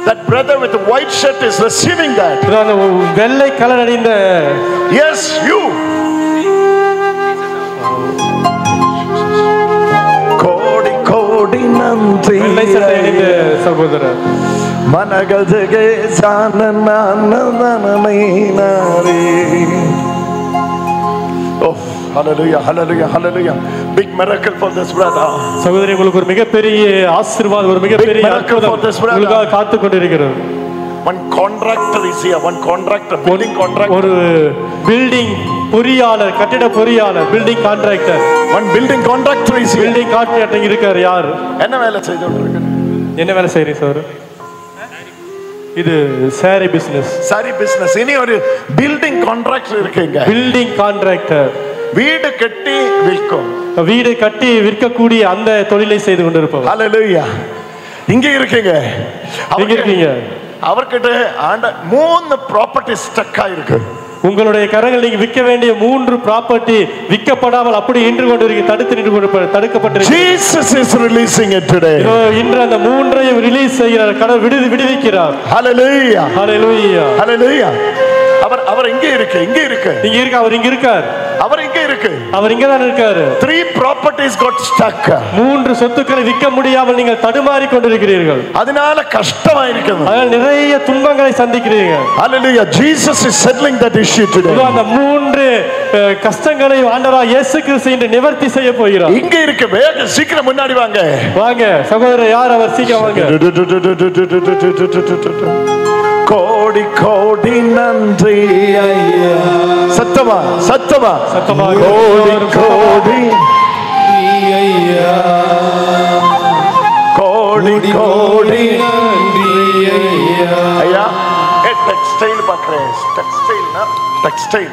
That brother with the white shirt is receiving that. வெள்ளை colour அணிந்த Yes, you. கோடி கோடி நன்றி. வெள்ளை சட்டை அணிந்த சகோதரர். மனகஜகே சானனனனனனனே. Oh, hallelujah, hallelujah, hallelujah. Big miracle for this brother. சகோதரி, உங்களுக்கு ஒரு மிகப்பெரிய ஆசீர்வாதம், ஒரு மிகப்பெரிய அற்புதம் உங்களுக்காக காத்து கொண்டிருக்கிறது. One contractor is here, one contractor, building contractor. ஒரு பில்டிங் பொறியாளர், கட்டிட பொறியாளர், building contractor. One building contractor is here. Building contractor இருக்கார். யார்? என்ன வேலை செய்துட்டு இருக்காரு? என்ன வேலை செய்றீங்க சார்? இது சாரி பிசினஸ். Sorry business. இனி ஒரு பில்டிங் கான்ட்ராக்டர் இருக்கீங்க. Building contractor. வீடு கட்டி விற்கும். வீடு கட்டி விற்கக்கூடிய அந்த தொழிலை செய்து கொண்டிருப்பவர். ஹalleluya. இங்க இருக்கீங்க. இங்க இருக்கீங்க. அவர்கிட்ட ஆண்ட 3 ப்ராப்பர்ட்டி ஸ்டக் ஆயிருக்கு. உங்களுடைய கரங்கள் நீங்க விற்க வேண்டிய 3 ப்ராப்பர்ட்டி விற்கப்படாமல் அப்படி நின்று கொண்டிருக்கு, தடுக்கப்பட்டிருக்கு. Jesus is releasing it today. இன்று அந்த 3ஐயும் ரிலீஸ் செய்கிறார். கடவுள் விடுவிக்கிறார். ஹalleluya, ஹalleluya, ஹalleluya. அவர் இங்க இருக்கு, இங்க இருக்கு, இங்க இருக்கு. அவர் இங்க இருக்கார். அவர் இங்க இருக்கு. அவர் இங்க தான் இருக்காரு. 3 properties got stuck. 3 சொத்துக்களை விற்க முடியாமல் நீங்கள் தடுமாறி கொண்டிருக்கிறீர்கள். அதனால கஷ்டமா இருக்குது. அதனால நிறைய துன்பங்களை சந்திக்கிறீர்கள். Hallelujah. Jesus is settling that issue today. அந்த 3 கஷ்டங்களை ஆண்டவராகிய இயேசு கிறிஸ்து இன்று நிவர்த்தி செய்ய போகிறார். இங்க இருக்கு. வேக சீக்கிரம் முன்னாடி வாங்க. வாங்க சகோதரர், யார் அவர்? சீக்கிரம் வாங்க. கோடி கோடி நன்றி ஐயா. சத்தமா சத்தமா சத்தமா. கோடி கோடி ஐயா. கோடி கோடி நன்றி ஐயா. ஐயா, டெக்ஸ்டைல் பார்க்கறேன். டெக்ஸ்டைல்னா டெக்ஸ்டைல்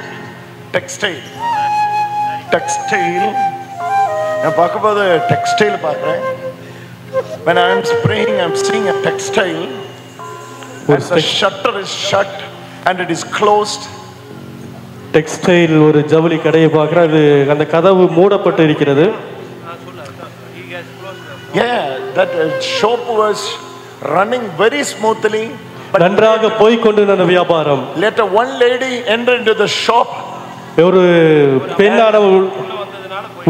டெக்ஸ்டைல் டெக்ஸ்டைல் நான் பார்க்கும்போது டெக்ஸ்டைல் பார்க்குறேன். When I am praying, I am seeing a textile. And the shutter is shut and it is closed. Textile ஒரு ஜவுளி கடையை பார்க்கிறேன். அது அந்த கதவு மூடப்பட்டு இருக்கிறது. Yeah, that shop was running very smoothly. நன்றாக போய் கொண்டிருந்த வியாபாரம். Later one lady entered into the shop. ஒரு பெண்ணானவர்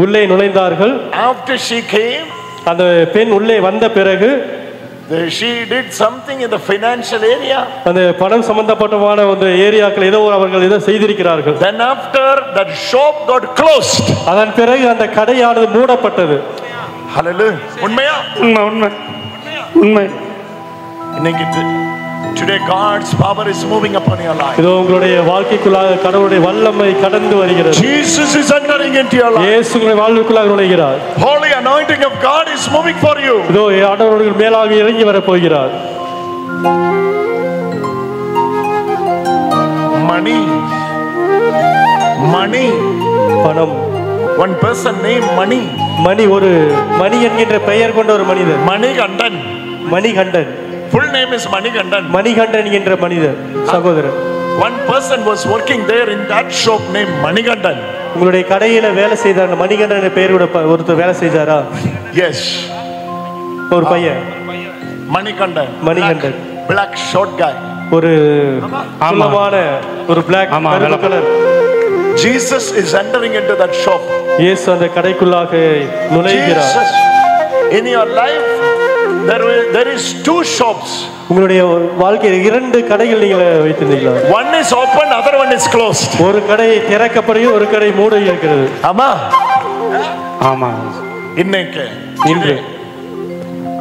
உள்ளே நுழைந்தார்கள். After she came, அந்த பெண் உள்ளே வந்த பிறகு she did something in the financial area. அந்த பணம் சம்பந்தப்பட்டமான அந்த ஏரியாக்கள் ஏதோ அவர்கள் ஏதோ செய்திருக்கிறார்கள். Then after that shop got closed. அதன் பிறகு அந்த கடையானது மூடப்பட்டது. Hallelujah. உண்மையா? உண்மை. இன்னைக்கு today God's power is moving upon your life. இதோ உங்களுடைய வாழ்க்கைக்குள்ளாக கடவுளுடைய வல்லமை கடந்து வருகிறது. Jesus is entering into your life. இயேசு உங்களுடைய வாழ்க்கைக்குள்ளாக நுழைகிறார். Holy anointing of God is moving for you. இதோ ஆண்டவருடைய மேலாக இறங்கி வர போகிறார். Money. பணம். One person named Money. மணி, ஒரு மணி என்கின்ற பெயர் கொண்ட ஒரு மனிதர். Manikandan. Manikandan. Full name is Manigandan. Manikandan என்கின்ற மனிதர் சகோதரர். One person was working there in that shop named Manigandan. உங்களுடைய கடையில வேலை செய்தார். மணிகண்டன் என்ற பெயரோட ஒருத்தர் வேலை செய்தாரா? Yes. ஒரு பையன் Manigandan. Black short guy. ஒரு ஆமாமான ஒரு black colour. Jesus is entering into that shop. இயேசு அந்த கடைக்குள்ளாக நுழைகிறார். Jesus, in your life there is 2 shops. உங்களுடைய வாழ்க்கையில் 2 கடைகள் நீங்க வைத்திருந்தீங்களா? One is open, other one is closed. ஒரு கடை திறக்கப்படுகிறது, ஒரு கடை மூடி இருக்கிறது. ஆமா ஆமா. இன்னைக்கு இன்று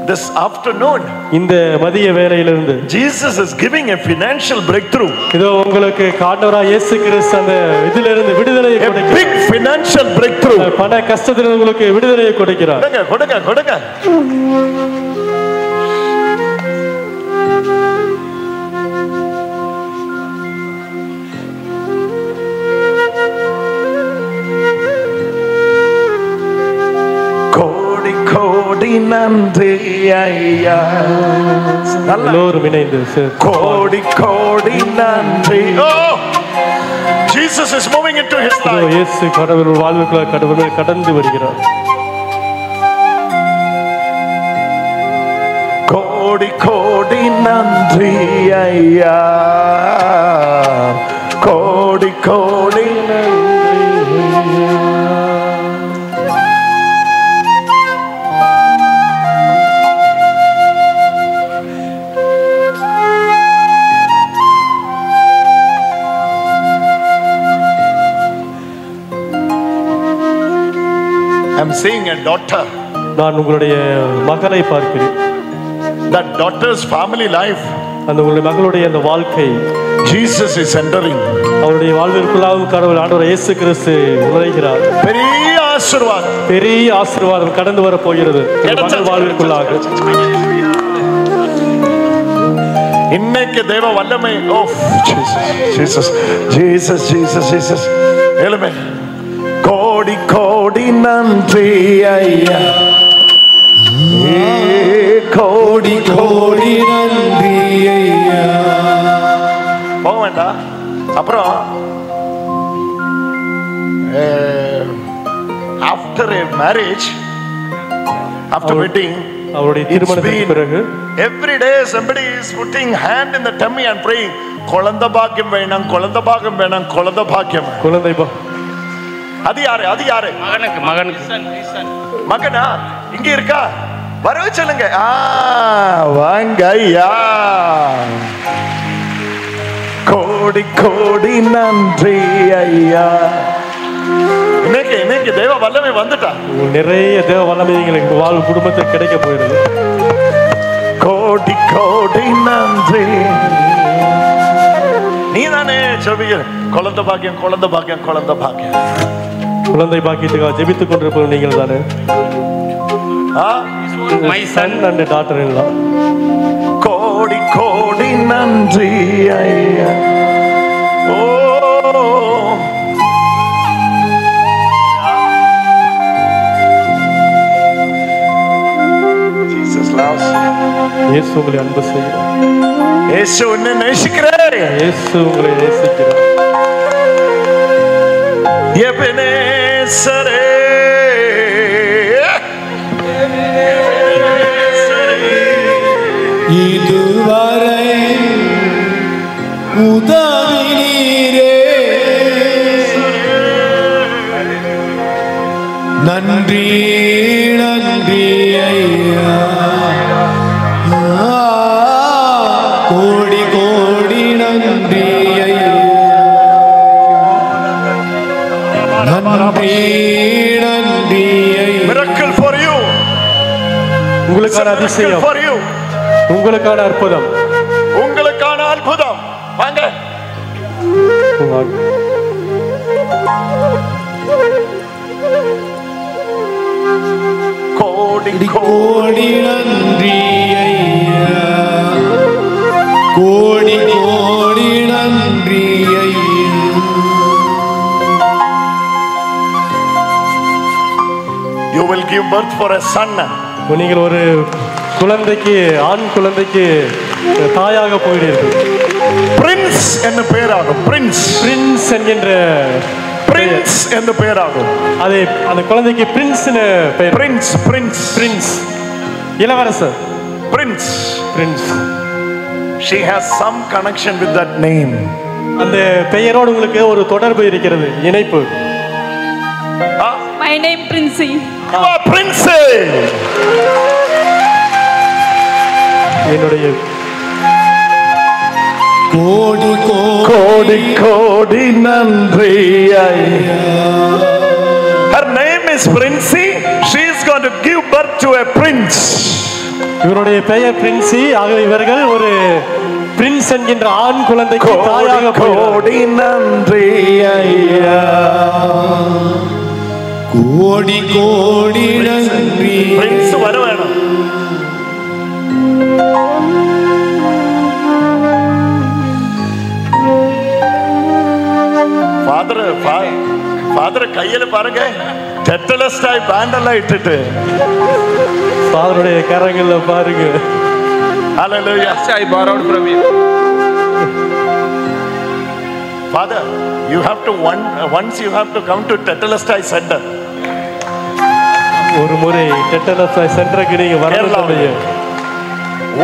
this afternoon இந்த மதிய வேளையிலிருந்து Jesus is giving a financial breakthrough. இதோ உங்களுக்கு ஆண்டவராகிய இயேசு கிறிஸ்து அந்த இதிலிருந்து விடுதலையை கொடுக்கிறார். A big financial breakthrough. பண கஷ்டத்திலிருந்து உங்களுக்கு விடுதலையை கொடுக்கிறார். கொடுங்க. கோடி நன்றி ஐயா. எல்லோரும் இணைந்து கோடி கோடி நன்றி. Jesus is moving into his life. இயேசு கடவுள் வாழ்வுக்குள்ள கடவுளை கடந்து வருகிறார். கோடி கோடி கோடி நன்றி ஐயா, கோடி கோடி நன்றி ஐயா. I'm seeing a daughter. நான் உங்களுடைய மகளை பார்க்கிறேன். That daughter's family life, அந்த உங்களுடைய மகளுடைய அந்த வாழ்க்கை, Jesus is entering. அவருடைய வாழ்விற்குள்ளாக கடவுள் ஆண்டவர் இயேசு கிறிஸ்து நுழைகிறார். பெரிய ஆசீர்வாதம், பெரிய ஆசீர்வாதம் கடந்து வர போகிறது மகள் வாழ்விற்குள்ளாக. இன்னைக்கு தேவ வல்லமை. ஓ ஜீசஸ் ஜீசஸ் ஜீசஸ் ஜீசஸ். எழுமே. கோடி கோடி நன்றி ஐயா, கோடி கோடி நன்றி ஐயா. போக வேண்டாம். அப்புறம் after a marriage, after wedding, அவருடைய திருமணத்திற்கு பிறகு every day somebody is putting hand in the tummy and praying, குழந்தை பாக்கியம் வேணும், குழந்தை பாக்கியம் வேணும், குழந்தை பாக்கியம். குழந்தை அது யாரு? அது யாரு? மகனா இங்க இருக்கா? வரவே சொல்லுங்க. வாங்க ஐயா. கோடி கோடி நன்றி ஐயா. இன்னைக்கு தேவ வல்லமை வந்துட்டா. நிறைய தேவ வல்லமை எங்களுக்கு வாழ் குடும்பத்துக்கு கிடைக்க போயிடுது. கோடி கோடி நன்றி. நீ தானே சொல்வீங்க குழந்தை பாக்கியம், குழந்தை பாக்கியம், குழந்தை பாக்கியம். குழந்தை பாக்கியத்துக்காக ஜெபித்துக் கொண்டிருப்பது நீங்கள் தானே? My son and daughter-in-law. கோடி கோடி நன்றி ஐயா. ஓ Jesus loves you. இயேசு உங்களை அன்பு செய்கிறார். இயேசு உன்னை நேசிக்கிறார். இயேசு உங்களை நேசிக்கிறார். எபெனேசரே, இதுவரை உதவி நீரே, நன்றி நன்றி ஐயா. கோடி கோடி நன்றி ஐயா. நன்றி நன்றி ஐயா. miracle for you. உங்களுக்கான அதிசயம், for you. உங்களுக்கான அற்புதம், உங்களுக்கான அற்புதம். வாங்க. கோடி கோடி நன்றி ஐயா. கோடி கோடி நன்றி ஐயா. You will give birth for a son. நீங்கள் ஒரு குழந்தைக்கு, ஆண் குழந்தைக்கு தாயாக போகிறீர்கள். பிரின்ஸ் என்ன பெயராகும்? பிரின்ஸ். பிரின்ஸ் என்கின்ற பிரின்ஸ் என்ன பெயராகும்? அது அந்த குழந்தைக்கு பிரின்ஸ்னு பெயர். பிரின்ஸ் பிரின்ஸ் பிரின்ஸ் இளவரசர். Prince. Prince. She has some connection with that name. அந்த பெயரோடு உங்களுக்கு ஒரு தொடர்பு இருக்கிறது, இணைப்பு. My name Princey. You are Princey. என்னுடைய கோடி கோடி கோடி நன்றி ஐயா. Her name is Princey. She is going to give birth to a prince. இவருடைய பெயர் பிரின்சி. ஆகவே இவர்கள் ஒரு பிரின்ஸ் என்கின்ற ஆண் குழந்தைக்கு தாயாக கோடி நன்றி ஐயா. கோடி கோடி நன்றி. பிரின்ஸ் வர வேணும். ஃபாதர் கையில பாருங்க, டெட்டலஸ்டாய் பேண்டெல்லாம் இட்டுட்டு ஃபாதருடைய கரங்கள்ல பாருங்க. Hallelujah. I borrowed from you. Father, you have to once you have to come to Tetelestai Center. ஒரு முறை டெட்டலஸ்டாய் சென்டருக்கு நீங்க வரணும்.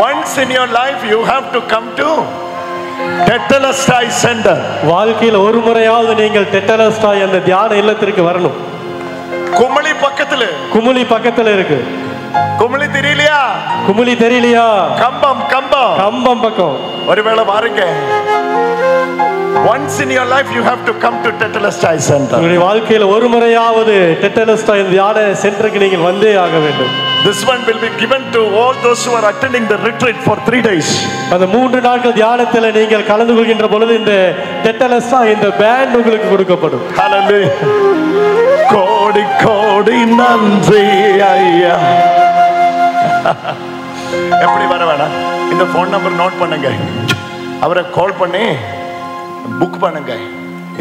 Once in your life you have to come to Tetelestai Center. வாழ்க்கையில் ஒரு முறையாவது நீங்கள் டெட்டலஸ்டாய் அந்த தியான இல்லத்திற்கு வரணும். குமளி பக்கத்துல. குமுளி பக்கத்துல இருக்கு. குமளி தெரியலையா? குமுளி தெரியலையா? கம்பம் கம்பம் கம்பம் பக்கம். ஒருவேளை பாருங்க. Once in your life you have to come to Tetelestai Center. உங்களுடைய வாழ்க்கையில் ஒரு முறையாவது டெட்டலஸ்டாய் தியான சென்டருக்கு நீங்கள் வந்தே ஆக வேண்டும். This one will be given to all those who are attending the retreat for 3 days. அந்த 3 நாட்கள் தியானத்தில் நீங்கள் கலந்து கொள்கின்ற பொழுது இந்த டெட்டலஸ்டாய் இந்த பேண்ட் உங்களுக்கு கொடுக்கப்படும். Hallelujah. கோடி கோடி நன்றி ஐயா. எப்படி வர வேணாம்? இந்த போன் நம்பர் நோட் பண்ணுங்க. அவரை கால் பண்ணி புக் பண்ணுங்க.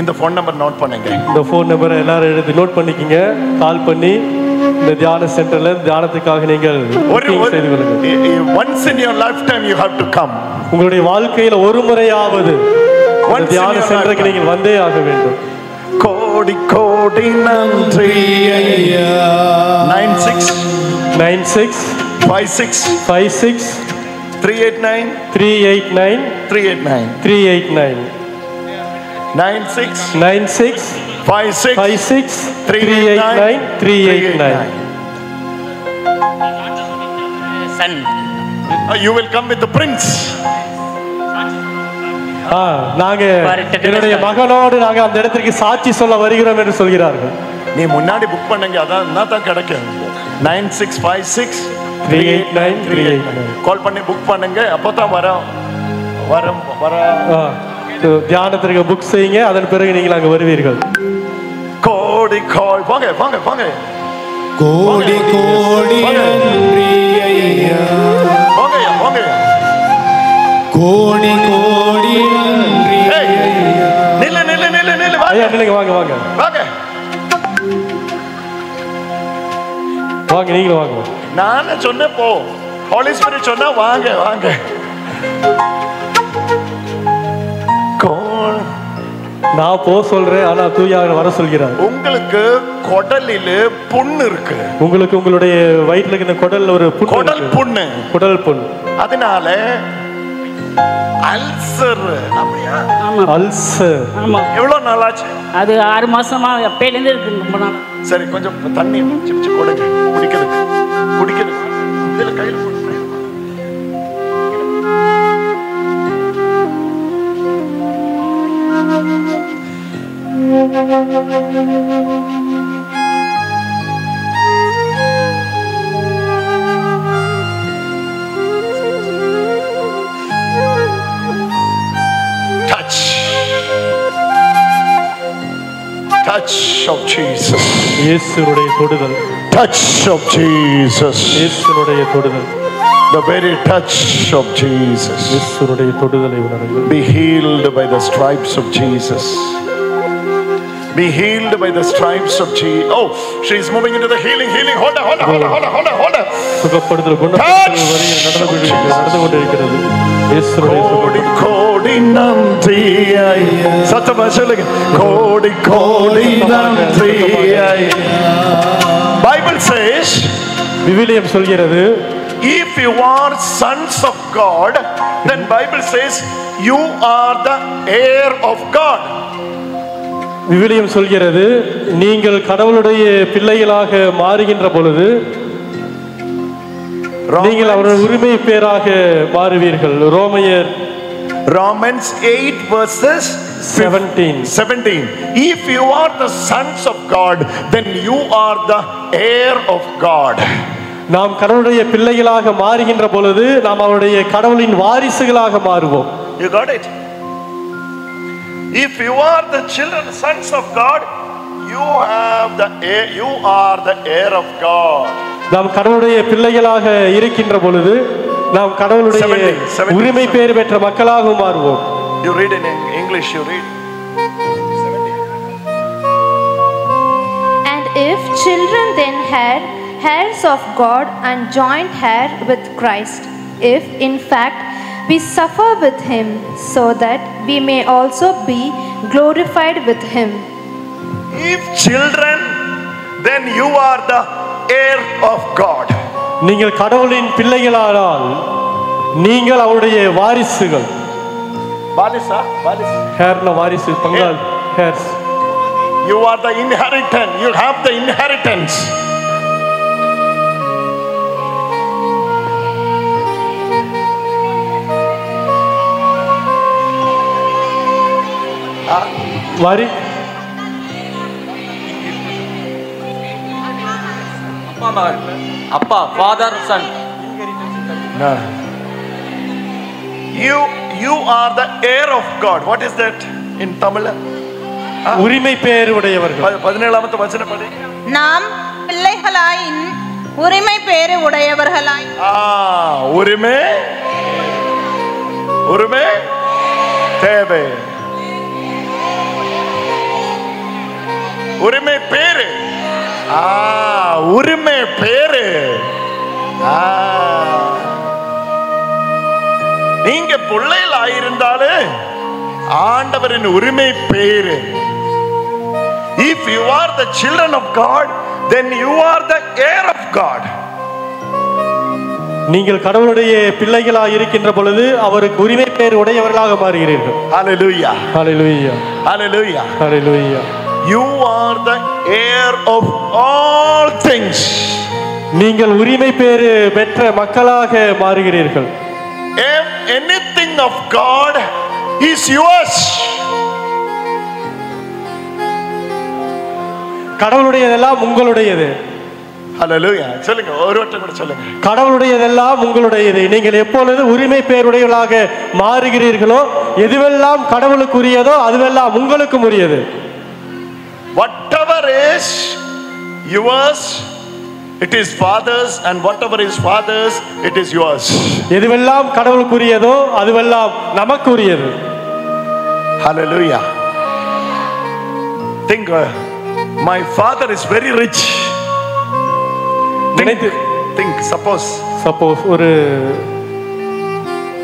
இந்த போன் நம்பர் நோட் பண்ணுங்க. இந்த போன் நம்பரை எல்லாரும் எழுதி நோட் பண்ணிக்கிங்க. கால் பண்ணி இந்த தியான சென்டர்ல தியானத்துக்காக நீங்கள் செய்து கொள்ளுங்க. Once in your lifetime you have to come. உங்களுடைய வாழ்க்கையில ஒரு முறையாவது தியான சென்டருக்கு நீங்கள் வந்தே ஆக வேண்டும். கோடி கோடி நன்றி ஐயா. 96 56 56 389 389 389 389 96 56 56 389 389. Son. You will come with the prince. நாங்க என்னுடைய மகனோடு நாங்க அந்த இடத்திற்கு சாட்சி சொல்ல வருகிறோம் என்று சொல்கிறார்கள். நீ முன்னாடி புக் பண்ணுங்க, அதான் தான் கிடைக்கும். 9656 389 389 கால் பண்ணி புக் பண்ணுங்க. அப்பதான் வர தியானத்திற்கு புக் செய்யுங்க. அதன் பிறகு நீங்கள் அங்க வருவீர்கள். கோடி கோடி வாங்க வாங்க வாங்க. கோடி கோடி நன்றி ஐயா. வாங்க வாங்க. கோடி கோடி நன்றி ஐயா. நில்ல நில்ல நில்ல நில்ல ஐயா நில்லுங்க. வாங்க வாங்க வாங்க வாங்க. நீங்களும் வாங்க. நானே சொன்னேன் போ. ஹோலி ஸ்பிரிட் சொன்னா வாங்க வாங்க. நான் போ சொல்றேன், ஆனா தூயாவின் வர சொல்கிறார். உங்களுக்கு குடலில புண்ணு இருக்கு. உங்களுக்கு உங்களுடைய வயிற்றுல இருக்கிற குடல்ல ஒரு குடல் புண்ணு. குடல் புண். அதனால அல்சர். அப்படியா? அல்சர். ஆமா. எவ்வளவு நாள் ஆச்சு? அது 6 மாசமா அப்பையில இருந்து இருக்கு. ரொம்ப நாள். சரி, கொஞ்சம் தண்ணி சிப்சி கொடுங்க. குடிக்கிறது இதுல கையில போடு. Touch of Jesus. இயேசுவுடைய தொடுதல். Touch of Jesus. இயேசுவுடைய தொடுதல். The very touch of Jesus. இயேசுவுடைய தொடுதலை உணருங்கள். Be healed by the stripes of Jesus. Be healed by the stripes of Jesus. Oh, she is moving into the healing. Hold on. சுகப்படுதல் குணப்படுதல் வரையில் நடந்து கொண்டிருக்கிறது. இயேசுவுடைய கோடி கோடி நன்றி ஐயா. சத்தமா சொல்லுங்க. கோடி கோடி நன்றி ஐயா. Bible says, விவிலியம் சொல்கிறது, if you are sons of God, then Bible says you are the heir of God. விவிலியம் சொல்கிறது, நீங்கள் கடவுளுடைய பிள்ளைகளாக மாறுகின்ற பொழுது நீங்கள் அவருடைய உரிமை பேராக மாறுவீர்கள். Romans 8 verses 17. If you are the sons of God, then you are the heir of God. நாம் கடவுளுடைய பிள்ளைகளாக மாறுகின்ற பொழுது நாம் அவருடைய கடவுளின் வாரிசுகளாக மாறுவோம். You got it? If you are the children, sons of God, you are the heir of God. நாம் கடவுளுடைய பிள்ளைகளாக இருக்கின்ற பொழுது நாம் கடவுளுடைய உரிமை பேறு பெற்ற மக்களாக மாறுவோம். You read in English, you read. And if children then had heirs of God and joint heir with Christ, if in fact we suffer with him, so that we may also be glorified with him. If children, then you are the heir of God. நீங்கள் கடவுளின் பிள்ளைகளானால் நீங்கள் அவருடைய வாரிசுகள். Balisa, Balisa. ஹேர்ன வாரிசு பங்காள் hairs. You are the inheritance. You have the inheritance. வாரி அப்பா father son. No. You are the heir of God. What is that in Tamil? உரிமை பேர் உடையவர்கள். 17வது வசனம் படி. நாம் பிள்ளைகளாயின் உரிமை பேறு உடையவர்களாய். உரிமை தேவை. உரிமை பேரு. உரிமை பேரு. நீங்க பிள்ளைகள் ஆயிருந்தாலே ஆண்டவரின் உரிமை பேரு. If you are the children of God, then you are the heir of God. நீங்கள் கடவுளுடைய பிள்ளைகளாக இருக்கின்ற பொழுது அவருக்கு உரிமை பேர் உடையவர்களாக மாறுகிறீர்கள். Hallelujah. Hallelujah. Hallelujah. Hallelujah. You are the heir of all things. நீங்கள் உரிமை பேறு பெற்ற மக்களாக மாறுகிறீர்கள். If anything of God is yours. கடவுளுடையதெல்லாம் உங்களுடையது. Hallelujah. சொல்லுங்க, ஒரு வட்டம் கூட சொல்லுங்க. கடவுளுடையதெல்லாம் உங்களுடையது. நீங்கள் எப்பொழுது உரிமை பேருடையவர்களாக மாறுகிறீர்களோ, எதுவெல்லாம் கடவுளுக்குரியதோ அதுவெல்லாம் உங்களுக்கும் உரியது. Whatever is yours, it is Father's, and whatever is Father's, it is yours. எதுவெல்லாம் கடவுளுக்குரியதோ அதுவெல்லாம் நமக்குரியது. Hallelujah. Think, my father is very rich. Think, suppose ஒரு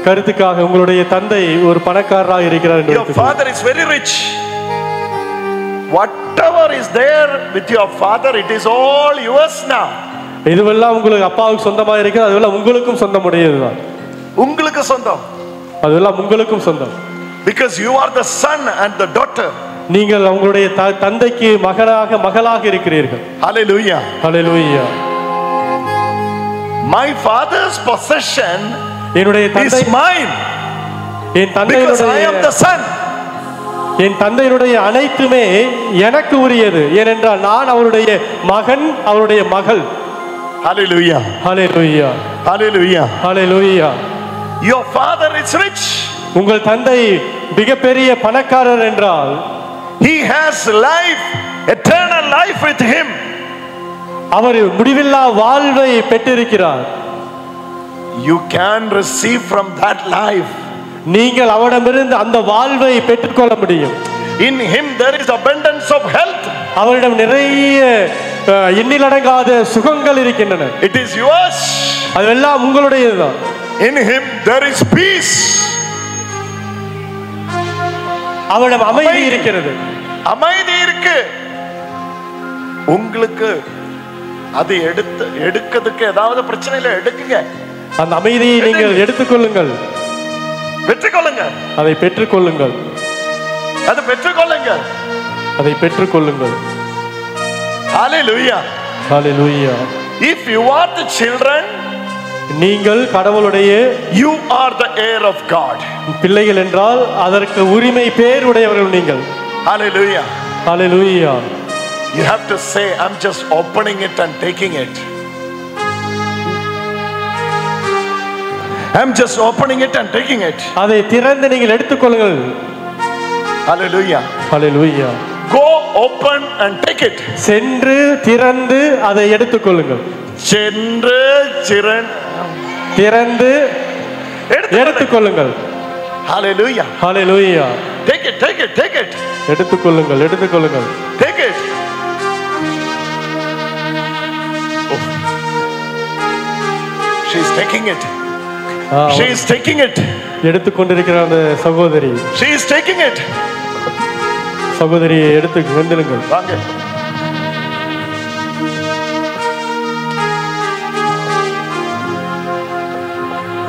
கருத்துக்காக உங்களுடைய தந்தை ஒரு பணக்காரராக இருக்கிறார் என்று. Your father is very rich. Whatever is there with your father, it is all yours now. இதுவெல்லாம் உங்களுக்கு அப்பாவுக்கு சொந்தமாக இருக்கிறது, அதுவெல்லாம் உங்களுக்கும் சொந்தமுடையதுதான். உங்களுக்கு சொந்தம். அதுவெல்லாம் உங்களுக்கும் சொந்தம். Because you are the son and the daughter. நீங்கள் உங்களுடைய தந்தைக்கு மகளாக இருக்கிறீர்கள். Hallelujah. Hallelujah. My father's possession is mine. Because I am the son. என் தந்தையினுடைய அனைத்துமே எனக்கு உரியது. ஏனென்றால் நான் அவருடைய மகன், அவருடைய மகள். Hallelujah. Hallelujah. Hallelujah. Hallelujah. Your father is rich. உங்கள் தந்தை மிகப்பெரிய பணக்காரர் என்றால் he has life, eternal life with him. அவர் முடிவில்லா வாழ்வை பெற்றிருக்கிறார். You can receive from that life. நீங்கள் அவரிடமிருந்து அந்த வாழ்வை பெற்றுக்கொள்ள முடியும். In him there is abundance of health. அவரிடம் நிறைய எண்ணிலடங்காத சுகங்கள் இருக்கின்றன. It is yours. அதெல்லாம் உங்களுடையதுதான். In him there is peace. அவரிடம் அமைதி இருக்கிறது. அமைதி இருக்கு. உங்களுக்கு அது எடுக்கிறதுக்கு ஏதாவது பிரச்சனை இல்லை, எடுக்குங்க. அந்த அமைதியை நீங்கள் எடுத்துக்கொள்ளுங்கள். பெற்றுக்கொள்ளுங்க. அதை பெற்றுக்கொள்ளுங்கள். அதை பெற்றுக்கொள்ளுங்க. அதை பெற்றுக்கொள்ளுங்கள். Hallelujah. Hallelujah. If you are the children, நீங்கள் கடவுளுடைய you are the heir of God. பிள்ளைகள் என்றால் அதற்கு உரிமை பேர் உடையவர்கள் நீங்கள். Hallelujah. Hallelujah. You have to say, I'm just opening it and taking it. I'm just opening it and taking it. அதை திறந்து நீங்கள் எடுத்துக்கொள்ளுங்கள். Hallelujah. Hallelujah. Go open and take it. சென்று திறந்து அதை எடுத்துக்கொள்ளுங்கள். சென்று திறந்து எடுத்துக்கொள்ளுங்கள். Hallelujah. Hallelujah. Take it, take it, take it. எடுத்துக்கொள்ளுங்கள், எடுத்துக்கொள்ளுங்கள். Take it. Oh. She is taking it. She is taking it. எடுத்துக்கொண்டிருக்கிற அந்த சகோதரி. She is taking it. சகோதரியை எடுத்து வந்துடுங்கள். வாங்க.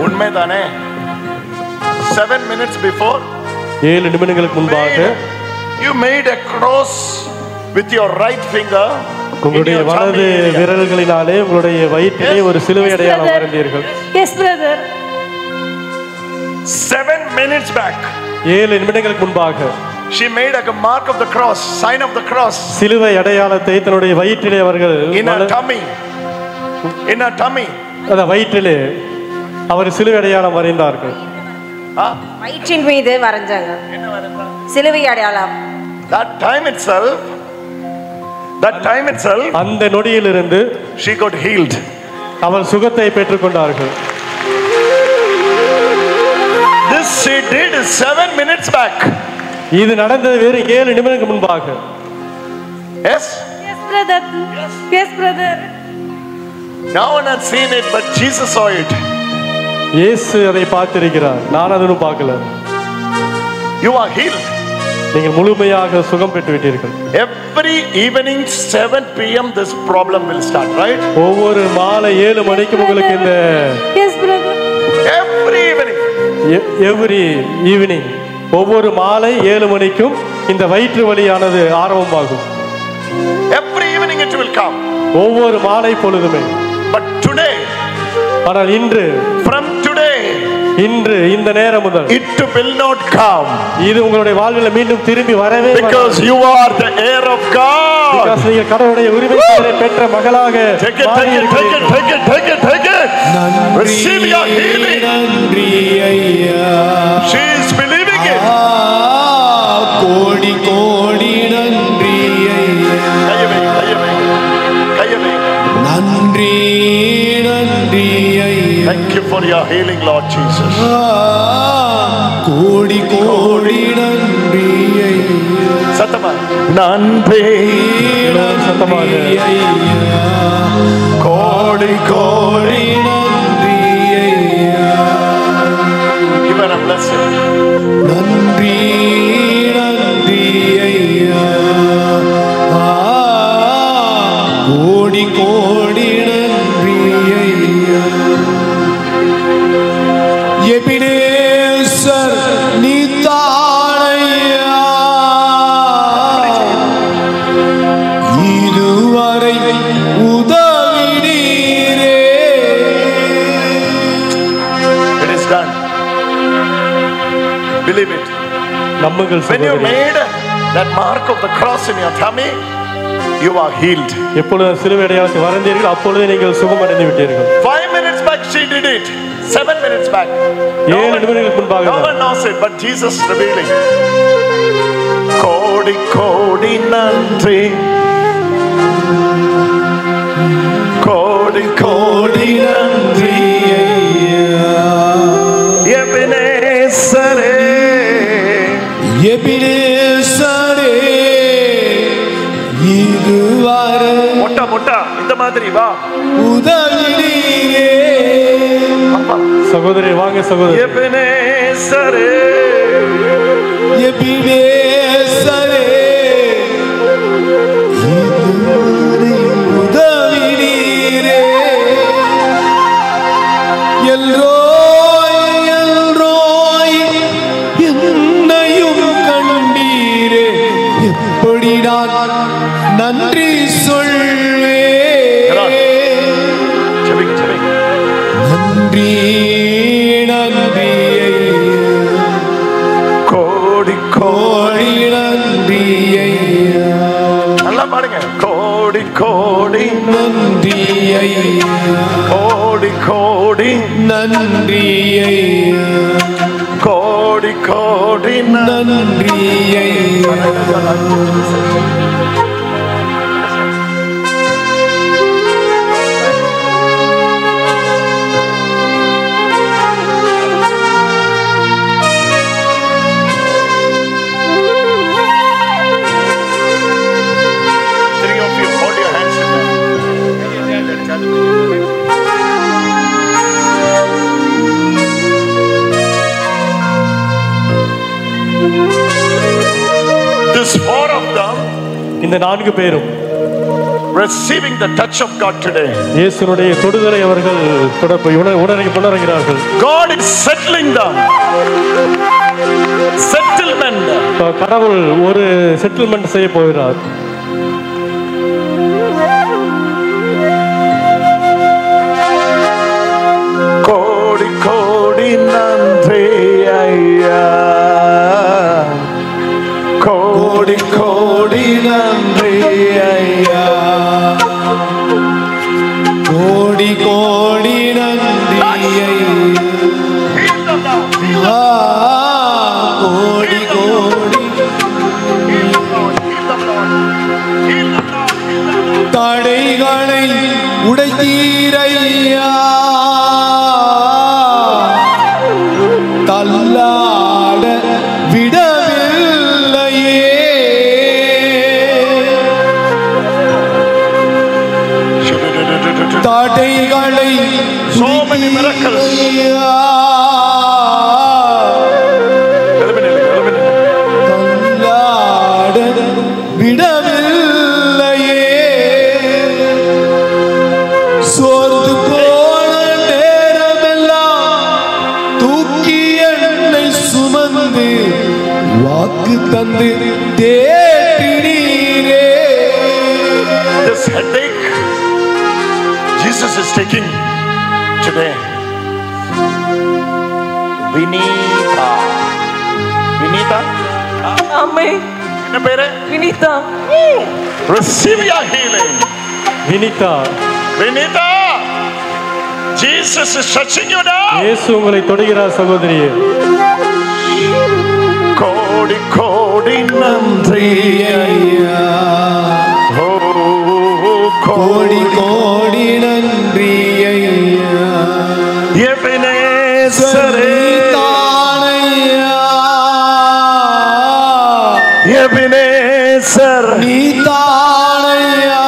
உண்மைதானே? 7 minutes before 7 நிமிடங்களுக்கு முன்பாக you made a cross with your right finger. உங்களுடைய வலது விரல்களினாலே உங்களுடைய வயிற்றிலே ஒரு சிலுவை அடையாளம் வரைந்தீர்கள். Yes brother. 7 minutes back 7 நிமிடங்களுக்கு முன்பாக she made a mark of the cross, sign of the cross, சிலுவை அடையாளத்தை தன்னுடைய வயிற்றிலே அவர்கள் in her tummy, in her tummy, அத வயிற்றிலே அவர் சிலுவை அடையாளம் வரைந்தார்கள். வயிற்றின் மீது வரைஞ்சாங்க சிலுவை அடையாளம். that time itself அந்த நொடியிலிருந்து she got healed. அவள் சுகத்தை பெற்றுக்கொண்டார்கள். This she did 7 minutes back. இது நடந்தது வேறு 7 நிமிடங்களுக்கு முன்பாக. Yes? Yes brother. Yes brother. No one had seen it, but Jesus saw it. இயேசு அதை பார்த்திருக்கிறார், நான் அதை பார்க்கல. You are healed. நீங்கள் முழுமையாக சுகம் பெற்று விட்டீர்கள். Every evening 7 p.m. this problem will start, right? ஒவ்வொரு மாலை 7 மணிக்கு உங்களுக்கு இந்த Yes brother. Every evening ஒவ்வொரு மாலை 7 மணிக்கும் இந்த வயிற்று வலியானது ஆரம்பமாகும். Every evening it will come. ஒவ்வொரு மாலை பொழுதுமே. But today, ஆனால் இன்று, from today, இன்று இந்த நேரம் முதல் it will not come. இது உங்களுடைய வாழ்வில் மீண்டும் திரும்பி வரவே வராது. Because you are the heir of God. Because நீங்கள் கடவுளுடைய உரிமையை பெற்ற மகளாக take it. Receive your healing. She is believing it. கோடி கோடி நன்றி நன்றி நன்றி. Thank you for your healing, Lord Jesus. கோடி கோடி நன்றி சத்தமா நன்றி சத்தமாக கோடி கோடி நன்றி. Give her a blessing. நன்றி நன்றி ஐயா. கோடி கோடி நன்றி ஐயா. எபினேசர் நீதானையா. இதுவரை உதவினீரே. It is done. Believe it. நம்புங்கள் When you சகோதரி. made that mark of the cross in your tummy, you are healed. எப்பொழுது சிலுவை அடையாளத்தை வரைந்தீர்கள் அப்பொழுதே நீங்கள் சுகம் அடைந்து விட்டீர்கள். 5 minutes back she did it. 7 minutes back. 7 நிமிடங்களுக்கு முன்பாக No one knows it, but Jesus revealing. கோடி கோடி நன்றி. கோடி கோடி நன்றி. எபினேசரே. எபினேசரே இதுவரை மொட்டா இந்த மாதிரி வா. உதவினீரே. சகோதரி வாங்க சகோதரி. எபினேசரே. எபினேசரே இதுவரை உதவினீரே. எல்ரோய் எல்ரோய் என்னையும் கண்டீரே. எப்படி நான் நன்றி சொல்வேன். நன்றி நன்றி கோடி கோடி நன்றி ஐயா. நல்லா பாடுங்க. கோடி கோடி நன்றி ஐயா. கோடி கோடி நன்றி ஐயா. கோடி கோடி நன்றி ஐயா. Three of you hold your hands together. This 4 of them இந்த 4 பேரும் receiving the touch of God today. இயேசுவுடைய தொடுதலை அவர்கள் உணர்கிறார்கள். God is settling them. Settlement. கடவுள் ஒரு செட்டில்மென்ட் செய்ய போகிறார். கோடி கோடி நன்றி ஐயா, கோடி கோடி நன்றி ஐயா, கோடி கோடி நன்றி ஐயா, கோடி கோடி தடைகளை உடைத்தீரையா, தள்ளாட விடவில்லையே, தடைகளை so many miracles. தள்ளாட விடவில்லையே, சோர்ந்து போன நேரமெல்லாம் தூக்கி என்னை சுமந்து வாக்கு தந்து தேற்றினீரே. This headache Jesus is taking today. Vinita. Vinita? அம்மே என்ன பேரு? Vinitha. Receive your healing. Vinitha. Vinita. Jesus is touching you now. இயேசு உங்களை தொடுகிறார் சகோதரியே. கோடி கோடி நன்றி ஐயா, கோடி கோடி நன்றி ஐயா, எபினேசரே தானையா, எபினேசர் நீ தானையா,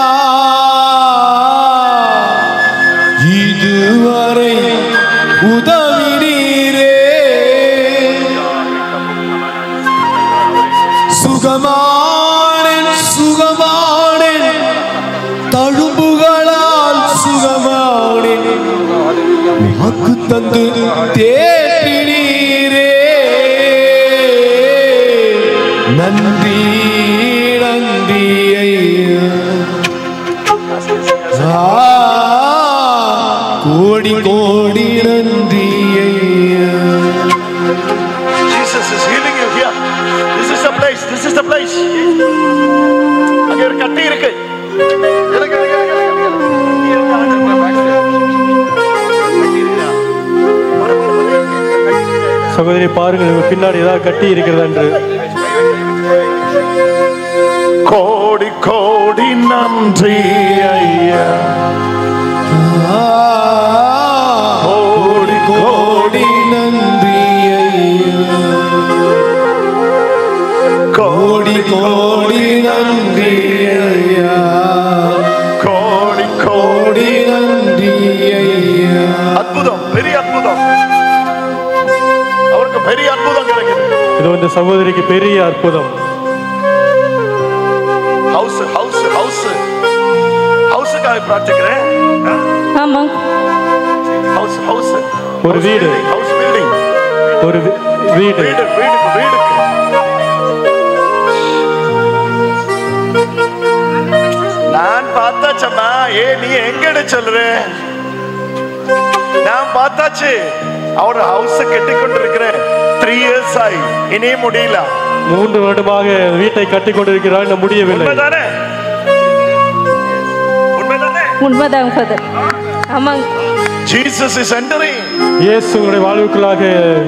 இதுவரை உதவினீரே, சுகமானேன் சுகமானேன், தழும்புகளால் சுகமானேன், வாக்கு தந்து தேற்றினீரே. நன்றி நன்றி ஐயா, கோடி கோடி நன்றி ஐயா. Jesus is healing you here. This is the place. This is the place. அங்க ஒரு கட்டி இருக்கு. சகோதரி பாருங்கள் பின்னாடி ஏதாவது கட்டி இருக்கிறது என்று. கோடி கோடி நன்றி ஐயா, கோடி கோடி நன்றி ஐயா, கோடி கோடி நன்றி ஐயா, கோடி கோடி கோடி நன்றி ஐயா. அற்புதம், பெரிய அற்புதம், அவருக்கு பெரிய அற்புதம் கிடைக்குது. இது வந்து சகோதரிக்கு பெரிய அற்புதம். ஹவுஸ் ஹவுஸ் ஹவுஸ் ஹவுஸுக்காக பிரார்த்திக்கிறேன். ஆமா. ஹவுஸ் ஹவுஸ் ஒரு வீடு, ஹவுஸ் பில்டிங், ஒரு வீடு, வீடு வீடு. நான் பார்த்தாச்சம்மா. ஏ நீ எங்கன்னு சொல்ற? நான் பார்த்தாச்சு. அவர் ஹவுஸ் கட்டி கொண்டிருக்கிறேன். 3 years ஆகி இனி முடியல. 3 வருடமாக வீட்டை கட்டி கொண்டிருக்கிறார், இன்னும் முடியவில்லை. உண்மைதானே? உண்மைதானே? உண்மைதான் ஃபாதர். ஆமாங்க. Jesus is entering. இயேசு உங்களுடைய வாழ்வுக்குள்ளாக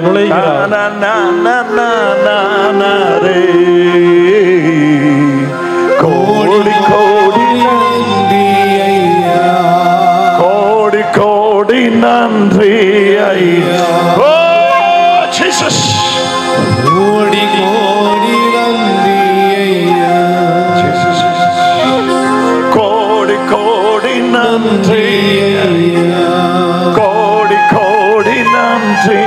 நுழைகிறார். கோடி கோடி நன்றி ஐயா, கோடி கோடி நன்றி ஐயா. ஓ Jesus. கோடி கோடி நன்றி ஐயா, கோடி கோடி நன்றி ஐயா, கோடி கோடி நன்றி.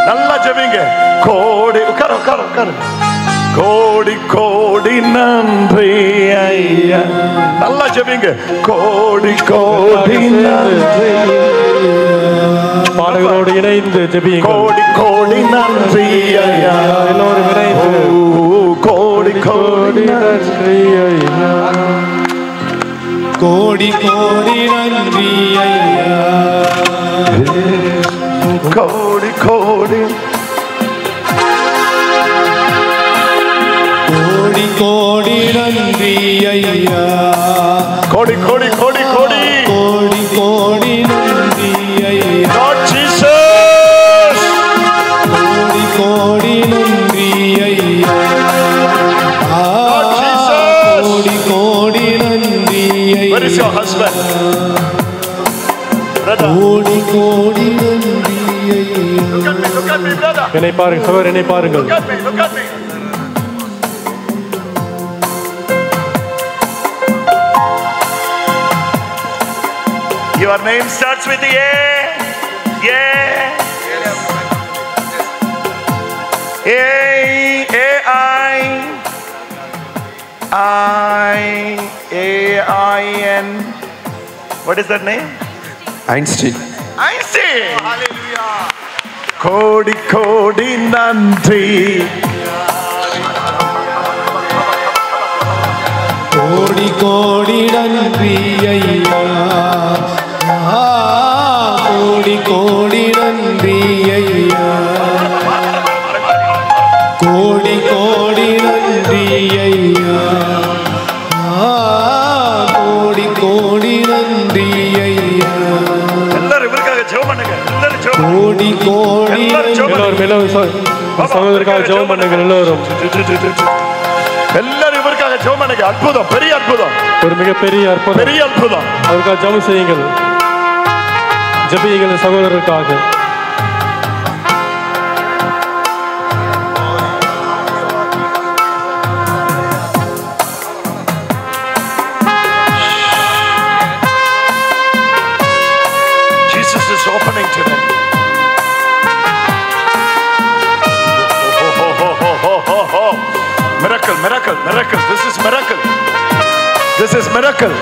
நல்லா ஜெபிங்க. கோடி உட்காரு உட்காரு உட்காரு. கோடி கோடி நன்றி ஐயா. நல்லா ஜெபிங்க. கோடி கோடி நன்றி. பாடகரோடு இணைந்து ஜெபிங்க. கோடி கோடி நன்றி ஐயா. எல்லோரும் இணைந்து கோடி கோடி நன்றி ஐயா. கோடி கோடி நன்றி ஐயா. கோடி கோடி கோடி கோடி நன்றி ஐயா. கோடி கோடி கோடி கோடி கோடி கோடி நன்றி ஐயா. Lord Jesus. கோடி கோடி நன்றி ஐயா. Lord Jesus. கோடி கோடி நன்றி ஐயா. Where is your husband? Brother. கோடி கோடி நன்றி ஐயா. Look at me, brother. என்னை பாருங்கள் சகோதரர், என்னை பாருங்கள். Look at me, look at me. Your name starts with A. Yeah. A-I-N. What is that name? Einstein. Einstein. Hallelujah. Kodi kodi nandri. கோடி கோடி நன்றி ஐயா. கோடி கோடி நன்றி ஐயா. கோடி கோடி நன்றி ஐயா. கோடி கோடி நன்றி ஐயா. எல்லாரும் இவருக்காக ஜெபம் பண்ணுங்க. எல்லாரும் ஜெபம் பண்ணுங்க. கோடி கோடி எல்லாரும் ஜெபம் பண்ணுங்க. எல்லோரும் சகோதரருக்காக ஜெபம் பண்ணுங்கள். எல்லோரும் எல்லாரும் இவருக்காக ஜெபம் பண்ணுங்க. அற்புதம், பெரிய அற்புதம், ஒரு மிகப்பெரிய அற்புதம். பெரிய அற்புதம். அவருக்காக ஜெபம் செய்யுங்கள். ஜெபியுங்கள் சகோதரருக்காக. Jesus is opening today. Miracle, miracle, miracle. This is miracle. This is miracle.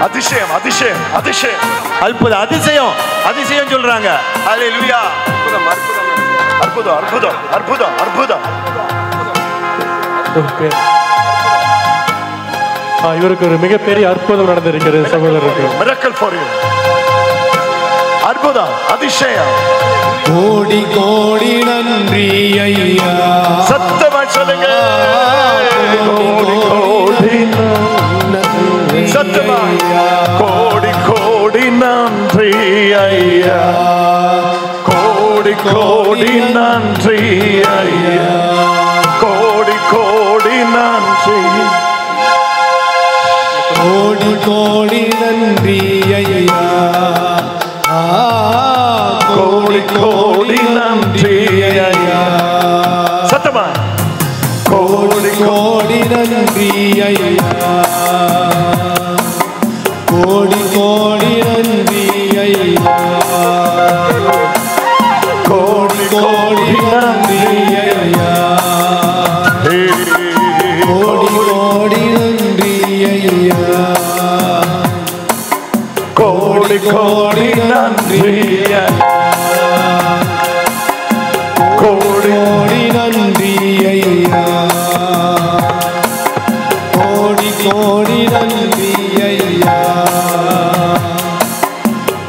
அதிசயம், அதிசயம், அதிசயம். அற்புதம், அதிசயம், அதிசயம் சொல்றாங்க. Hallelujah. அற்புதம், அற்புதம், அற்புதம், அற்புதம். Okay. இவருக்கு ஒரு மிகப்பெரிய அற்புதம் நடந்திருக்கிறது சகோதரருக்கு. Miracle for you. அற்புதம், அதிசயம். கோடி கோடி நன்றி ஐயா. சத்தமா சொல்லுங்க. கோடி கோடி சத்தமா. கோடி கோடி நன்றி ஐயா. கோடி கோடி நன்றி ஐயா. கோடி கோடி நன்றி. கோடி கோடி நன்றி ஐயா. கோடி கோடி நன்றி ஐயா. சத்தமா. கோடி கோடி நன்றி ஐயா. கோடி கோடி நன்றி ஐயா. கோடி கோடி நன்றி ஐயா. கோடி கோடி நன்றி ஐயா. கோடி கோடி நன்றி. கோடி கோடி நன்றி ஐயா. கோடி கோடி நன்றி ஐயா.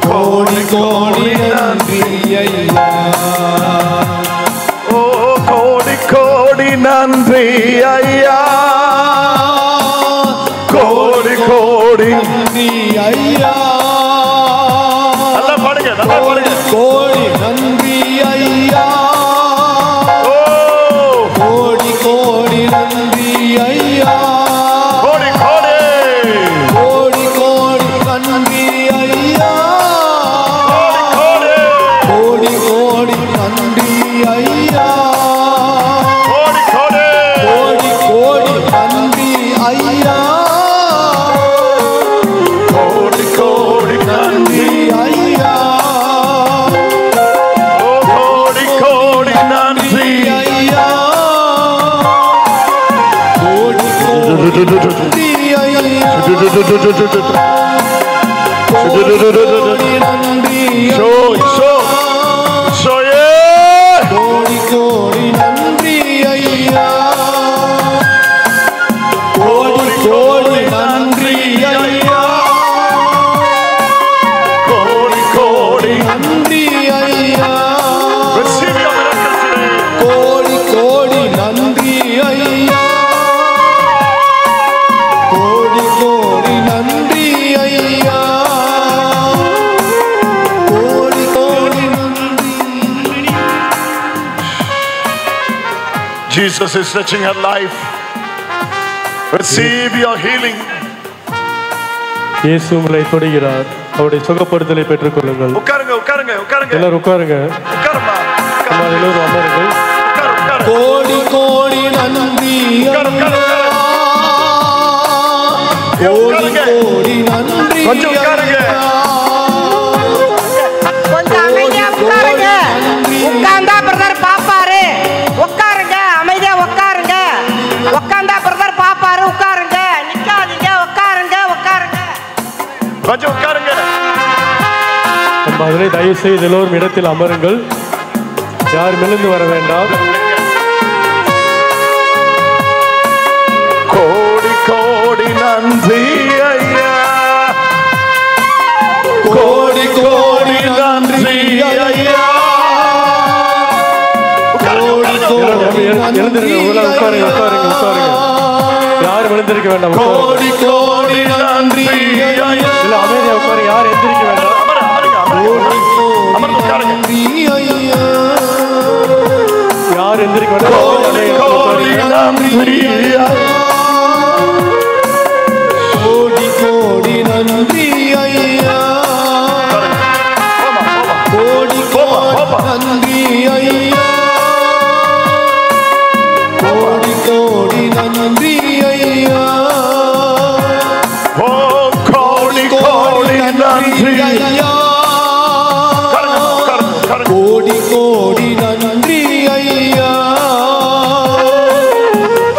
கோடி கோடி நன்றி ஐயா. ஓ கோடி கோடி நன்றி ஐயா. கோடி கோடி நன்றி ஐயா. நல்லா பாடுங்க, நல்லா பாடுங்க. கோடி நன்றி ஐயா. கோடி கோடி நன்றி ஐயா. கோடி கோடி கோடி கோடி நன்றி ஐயா. கோடி கோடி கோடி நன்றி ஐயா. கோடி கோடி கோடி கோடி நன்றி ஐயா. கோடி கோடி நன்றி ஐயா. ஓ கோடி கோடி நன்றி ஐயா. நன்றி ஐயா கோடி நன்றி கோடி கோடி நன்றி ஐயா கோடி கோடி நன்றி ஐயா கோடி கோடி நன்றி ஐயா receive your miracle today. கோடி கோடி நன்றி ஐயா கோடி கோடி நன்றி ஐயா கோடி கோடி நன்றி Jesus is touching her life. Receive your healing. இயேசு உங்களை தொடுகிறார். அவருடைய சுகப்படுத்தலை பெற்றுக் கொள்ளுங்கள். உட்காருங்க உட்காருங்க உட்காருங்க எல்லாரும் உட்காருங்க. உட்காருமா அம்மா எல்லாரும் அமருங்கள். கோடி கோடி நன்றி கோடி கோடி நன்றி கொஞ்சம் உட்காருங்க. கொஞ்சம் அமைதியா உட்காருங்க. உட்கார்ந்தா பிரதர் பாப்பாரு. உட்காருங்க, அமைதியா உட்காருங்க. உட்கார்ந்தா பிரதர் பாப்பாரு. உட்காருங்க, நிக்காதீங்க. உட்காருங்க உட்காருங்க. கொஞ்சம் உட்காருங்க. அதிலே தயவு செய்து எல்லோரும் இடத்தில் அமருங்கள். யார் மெலிந்து வர வேண்டாம். கோடி கோடி நன்றி ஐயா கோடி கோடி நன்றி ஐயா கோடி கோடி எழுந்திருங்க. உட்காருங்க உட்காருங்க உட்காருங்க. யார் மெலிந்திருக்க வேண்டாம். கோடி கோடி நன்றி ஐயா இல்ல அமைதியா உட்காருங்க. யார் எந்திரிக்க வேண்டாம். கோடி கோடி நன்றி ஐயா யார் எந்திரிக்க வேண்டாம். கோடி கோடி நன்றி ஐயா கோடி கோடி நன்றி ஐயா கோடி கோடி நன்றி ஐயா கோடி கோடி நன்றி ஐயா ஓ கோடி கோடி நன்றி ஐயா கோடி கோடி நன்றி ஐயா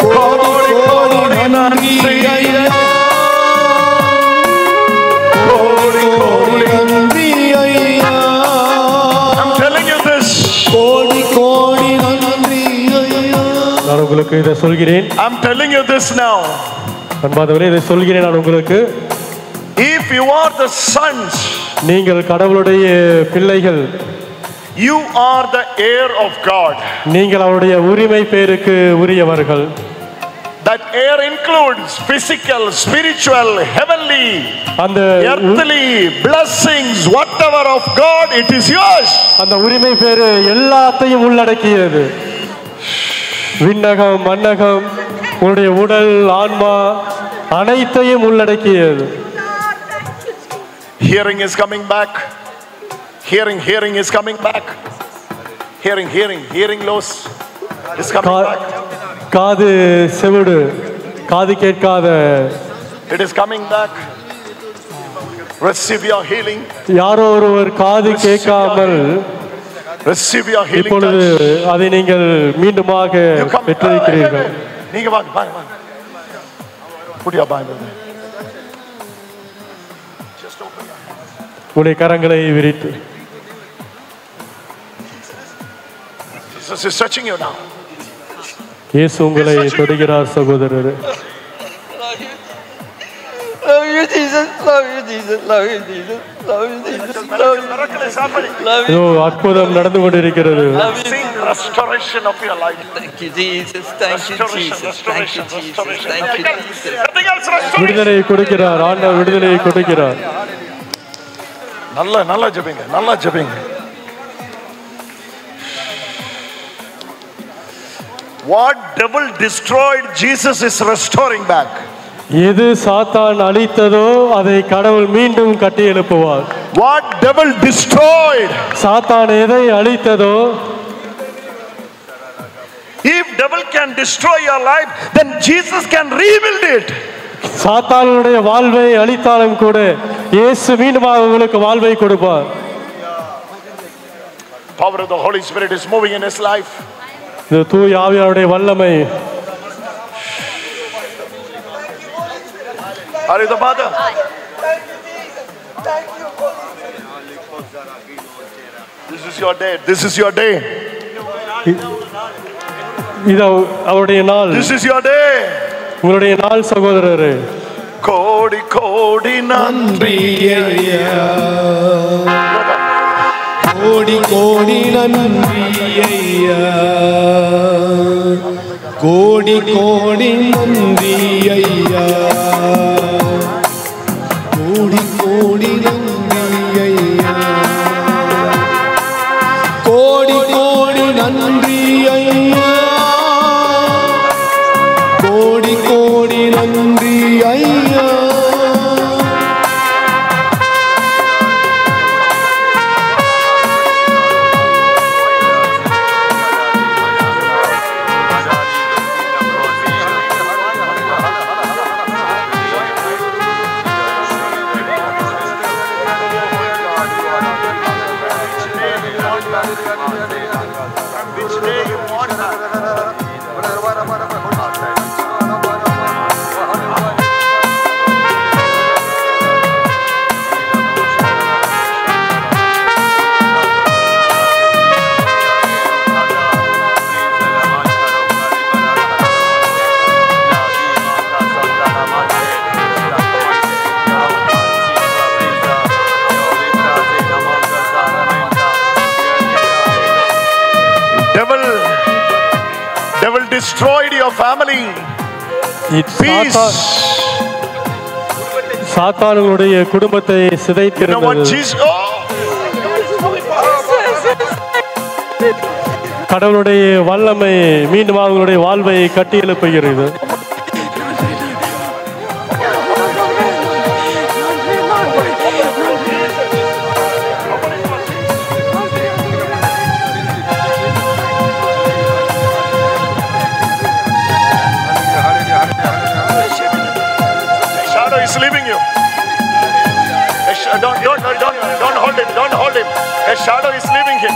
கோடி கோடி நன்றி ஐயா கோடி கோடி நன்றி ஐயா I'm telling you this. கோடி கோடி நன்றி ஐயா நான் உங்களுக்கு இதை சொல்கிறேன். I'm telling you this now. அன்பாதவரே இதை சொல்கிறேன் நான் உங்களுக்கு. If you are the sons, நீங்கள் கடவுளுடைய பிள்ளைகள். you are the heir of God. நீங்கள் அவருடைய உரிமை பேருக்கு உரியவர்கள். That heir includes physical, spiritual, heavenly, அந்த earthly blessings, whatever of God, it is yours. அந்த உரிமை பேரு எல்லாத்தையும் உள்ளடக்கியது. விண்ணகம், மண்ணகம், உன்னுடைய உடல், ஆன்மா அனைத்தையும் உள்ளடக்கியது. Hearing is coming back. Hearing is coming back. Hearing loss is coming back. காது செவிடு, காது கேட்காத, It is coming back. Receive your healing. யாரோ ஒருவர் காது கேட்காமல் Receive your healing இப்பொழுது touch. அதை நீங்கள் மீண்டுமாக You come. பெற்றிருக்கிறீர்கள். நீங்க வாங்க. Put your Bible there. Just open your hands. உடைய கரங்களை விரித்து. Jesus is touching you now. இயேசு உங்களை தொடுகிறார் சகோதரரே. Love you, Jesus. Love you, Jesus. Love you, Jesus. Love you, Jesus. Love you. Miracle is happening. Love இதோ அற்புதம் நடந்து கொண்டிருக்கிறது. Seeing restoration of your life. Thank you, Jesus. Thank you, Jesus. Thank you, Jesus. Thank you, Jesus. Nothing else restoration. விடுதலை கொடுக்கிறார். ஆண்டவர் விடுதலையை கொடுக்கிறார். நல்லா ஜெபிங்க. What devil destroyed, Jesus is restoring back. எது சாத்தான் அழித்ததோ அதை கடவுள் மீண்டும் கட்டி எழுப்புவார். What devil destroyed, சாத்தான் எதை அழித்ததோ, if devil can destroy your life, then Jesus can rebuild it. சாத்தானுடைய வாழ்வை அழித்தாலும் கூட இயேசு மீண்டுமாக உங்களுக்கு வாழ்வை கொடுப்பார். Power of the Holy Spirit is moving in his life. இந்த தூய ஆவியாருடைய வல்லமை Are you the mother? This is your day. This is your day. இது அவருடைய நாள். This is your day. உங்களுடைய நாள் சகோதரரே. கோடி கோடி நன்றி ஐயா. கோடி கோடி நன்றி ஐயா. கோடி கோடி நன்றி ஐயா. கோடி கோடி நன்றி ஐயா. கோடி கோடி நன்றி ஐயா. கோடி கோடி நன்றி ஐயா. Devil destroyed your family. Peace. சாத்தானுடைய குடும்பத்தை சிதைத்திருந்தது. கடவுளுடைய வல்லமை மீண்டும் அவங்களுடைய வாழ்வை கட்டி எழுப்புகிறது. Is leaving you. Don't hold him. Don't hold him. A shadow is leaving him.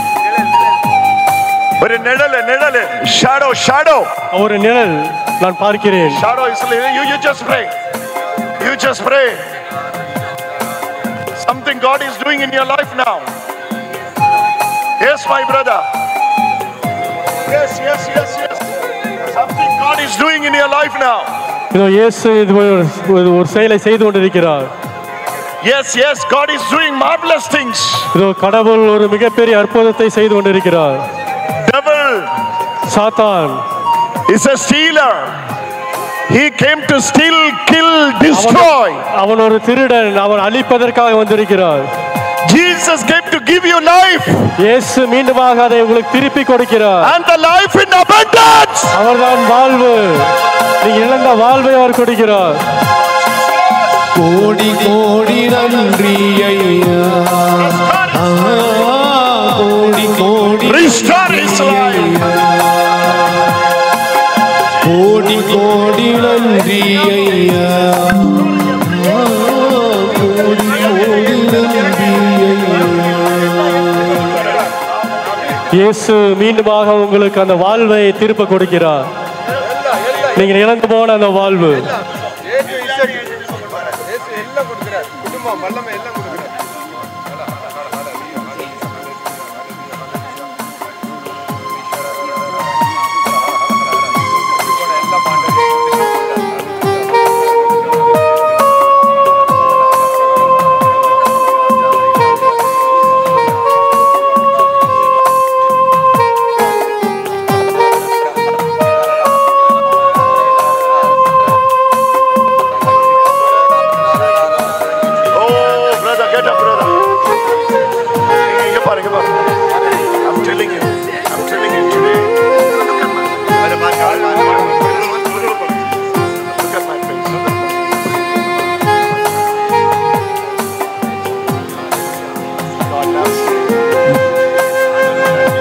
ஒரு நிழல் shadow. ஒரு நிழல் நான் பார்க்கிறேன். Shadow is leaving you. You just pray. Something God is doing in your life now. Yes, my brother. Yes. Something God is doing in your life now. இதோ இயேசு ஒரு செயலை செய்து கொண்டிருக்கிறார். Yes, God is doing marvelous things. இதோ கடவுள் ஒரு மிகப்பெரிய அற்புதத்தை செய்து கொண்டிருக்கிறார். Devil, சாத்தான் is a stealer. He came to steal, kill, destroy. அவன் ஒரு திருடன். அவன் அழிப்பதற்காக வந்திருக்கிறார். Jesus came to give you life. இயேசு மீண்டுமாக அதை உங்களுக்கு திருப்பி கொடுக்கிறார். And the life in abundance. அவர்தான் வாழ்வு. நீ இழந்த வாழ்வை அவர் கொடுக்கிறார். கோடி கோடி நன்றி ஐயா. கோடி கோடி restore his life. கோடி கோடி நன்றி ஐயா. கோடி கோடி நன்றி இயேசு மீண்டுமாக உங்களுக்கு அந்த வாழ்வை திருப்ப கொடுக்கிறார். நீங்கள் இழந்து போன அந்த வாழ்வு.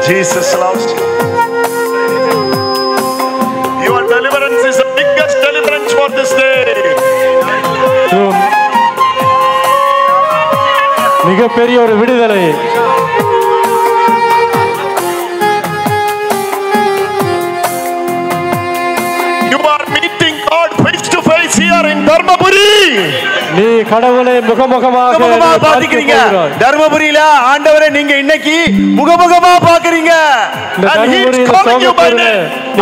Jesus loves you. Your deliverance is the biggest deliverance for this day. மிகப்பெரிய ஒரு விடுதலை. You are meeting God face to face here in Dharmapuri. நீ கடவுளை முகமுகமாக பாத்துக்கிறீங்க. தர்மபுரியில ஆண்டவரை நீங்க இன்னைக்கு முகமுகமா பாக்குறீங்க.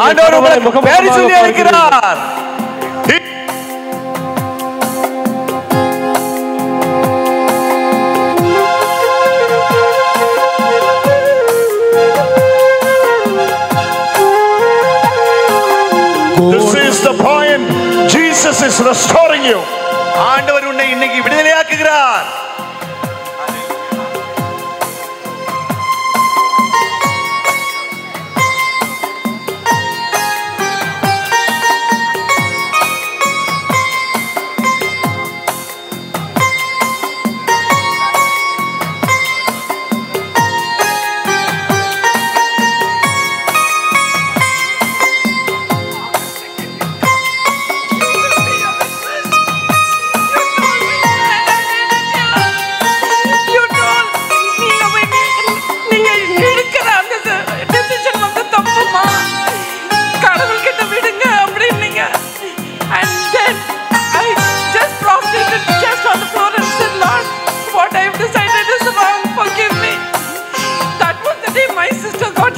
ஆண்டவர் உங்களை பேர் சொல்லி அழைக்கிறார். This is the point. Jesus is restoring you. ஆண்டவர் உன்னை இன்னைக்கு விடுதலையாக்குகிறார்.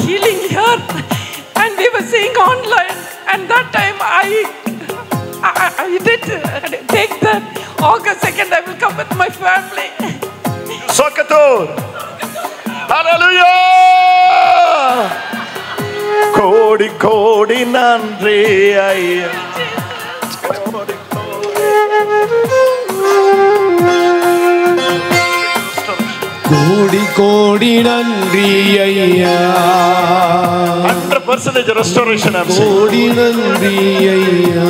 Healing here, and we were seeing online, and that time I did take that. August 2nd I will come with my family. Sokatur. Hallelujah. Kodi kodi nandri ayya. கோடி கோடி நன்றி ஐயா. 100% restoration. I'm saying. கோடி நன்றி ஐயா.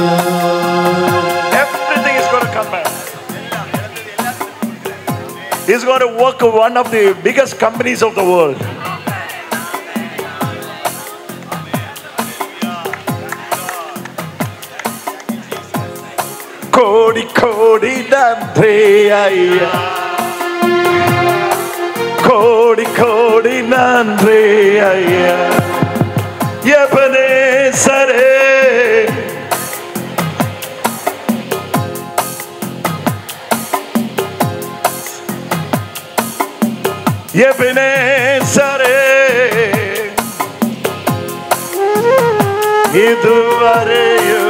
Everything is going to come back. He's going to work one of the biggest companies of the world. Kodi kodi nandri ayya. Kodi kodi nandri ayya. Ebenezere. Ebenezere. Iduvareyo.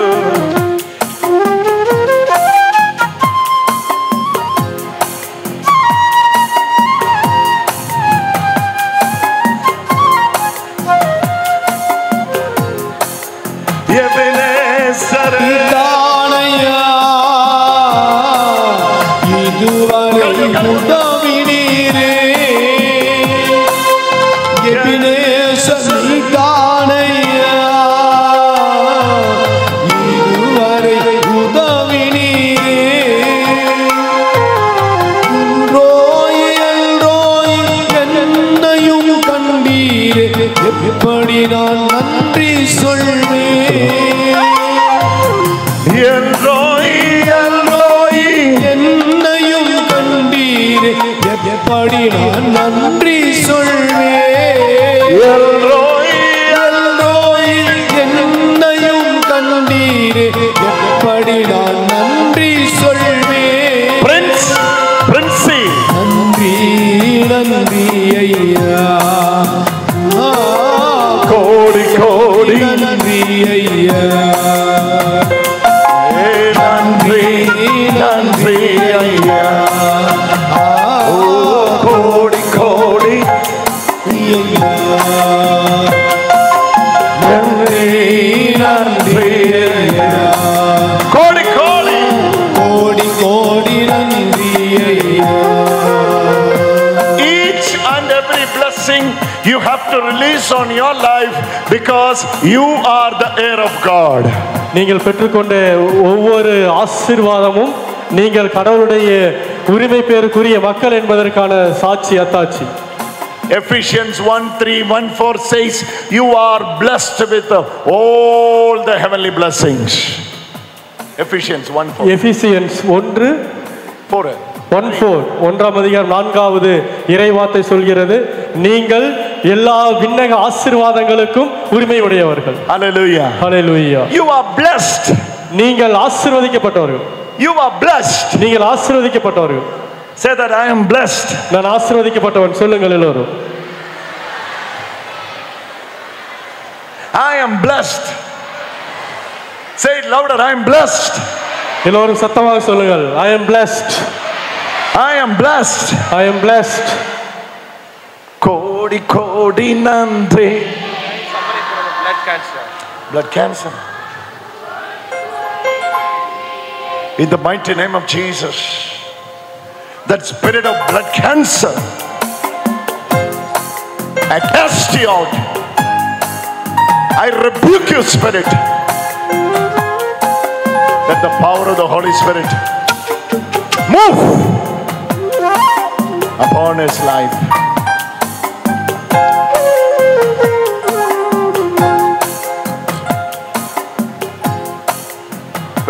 இதானையா இதுவரை உதவினீரே. Ebenezer இதானையா இதுவரை உதவினீரே. ரோய் ரோய் என்னையும் கண்டீரே. எப்படி நான் நன்றி சொல்வேன். என்னையும் கண்டீரே. எப்படி நான் நன்றி சொல்வேன். என்னையும் கண்டீரே. எப்படி நான் நன்றி சொல்வேன். நன்றி நன்றி ஐயா. கோடி கோடி நன்றி ஐயா. நன்றி நன்றி ஐயா. கோடி கோடி ஐயா. நன்றி நன்றி ஐயா. கோடி கோடி கோடி கோடி நன்றி ஐயா. Each and every blessing you have to release on your life because you are the heir of God. நீங்கள் பெற்றுக்கொண்ட ஒவ்வொரு ஆசீர்வாதமும் நீங்கள் கடவுளுடைய உரிமை பேருக்குரிய மக்கள் என்பதற்கான சாட்சி அத்தாட்சி. Ephesians 1:3-1-4 says you are blessed with all the heavenly blessings. Ephesians 1:4. எபிசியன்ஸ் 1:4 1:4 அதிகாரம் 4வது இறைவார்த்தை சொல்கிறது, நீங்கள் எல்லா விண்ணக ஆசீர்வாதங்களுக்கும் உரிமை உடையவர்கள். Hallelujah. Hallelujah. You are blessed. நீங்கள் ஆசீர்வதிக்கப்பட்டவர்கள். You are blessed. நீங்கள் ஆசீர்வதிக்கப்பட்டவர்கள். Say that I am blessed. நான் ஆசீர்வதிக்கப்பட்டவன் சொல்லுங்கள் எல்லோரும். I am blessed. Say it louder. I am blessed. எல்லோரும் சத்தமாக சொல்லுங்கள். I am blessed. I am blessed. I am blessed. கோடி கோடி நன்றி. Blood cancer. Blood cancer. In the mighty name of Jesus, that spirit of blood cancer, I cast you out. I rebuke you, spirit. Let the power of the Holy Spirit move upon his life.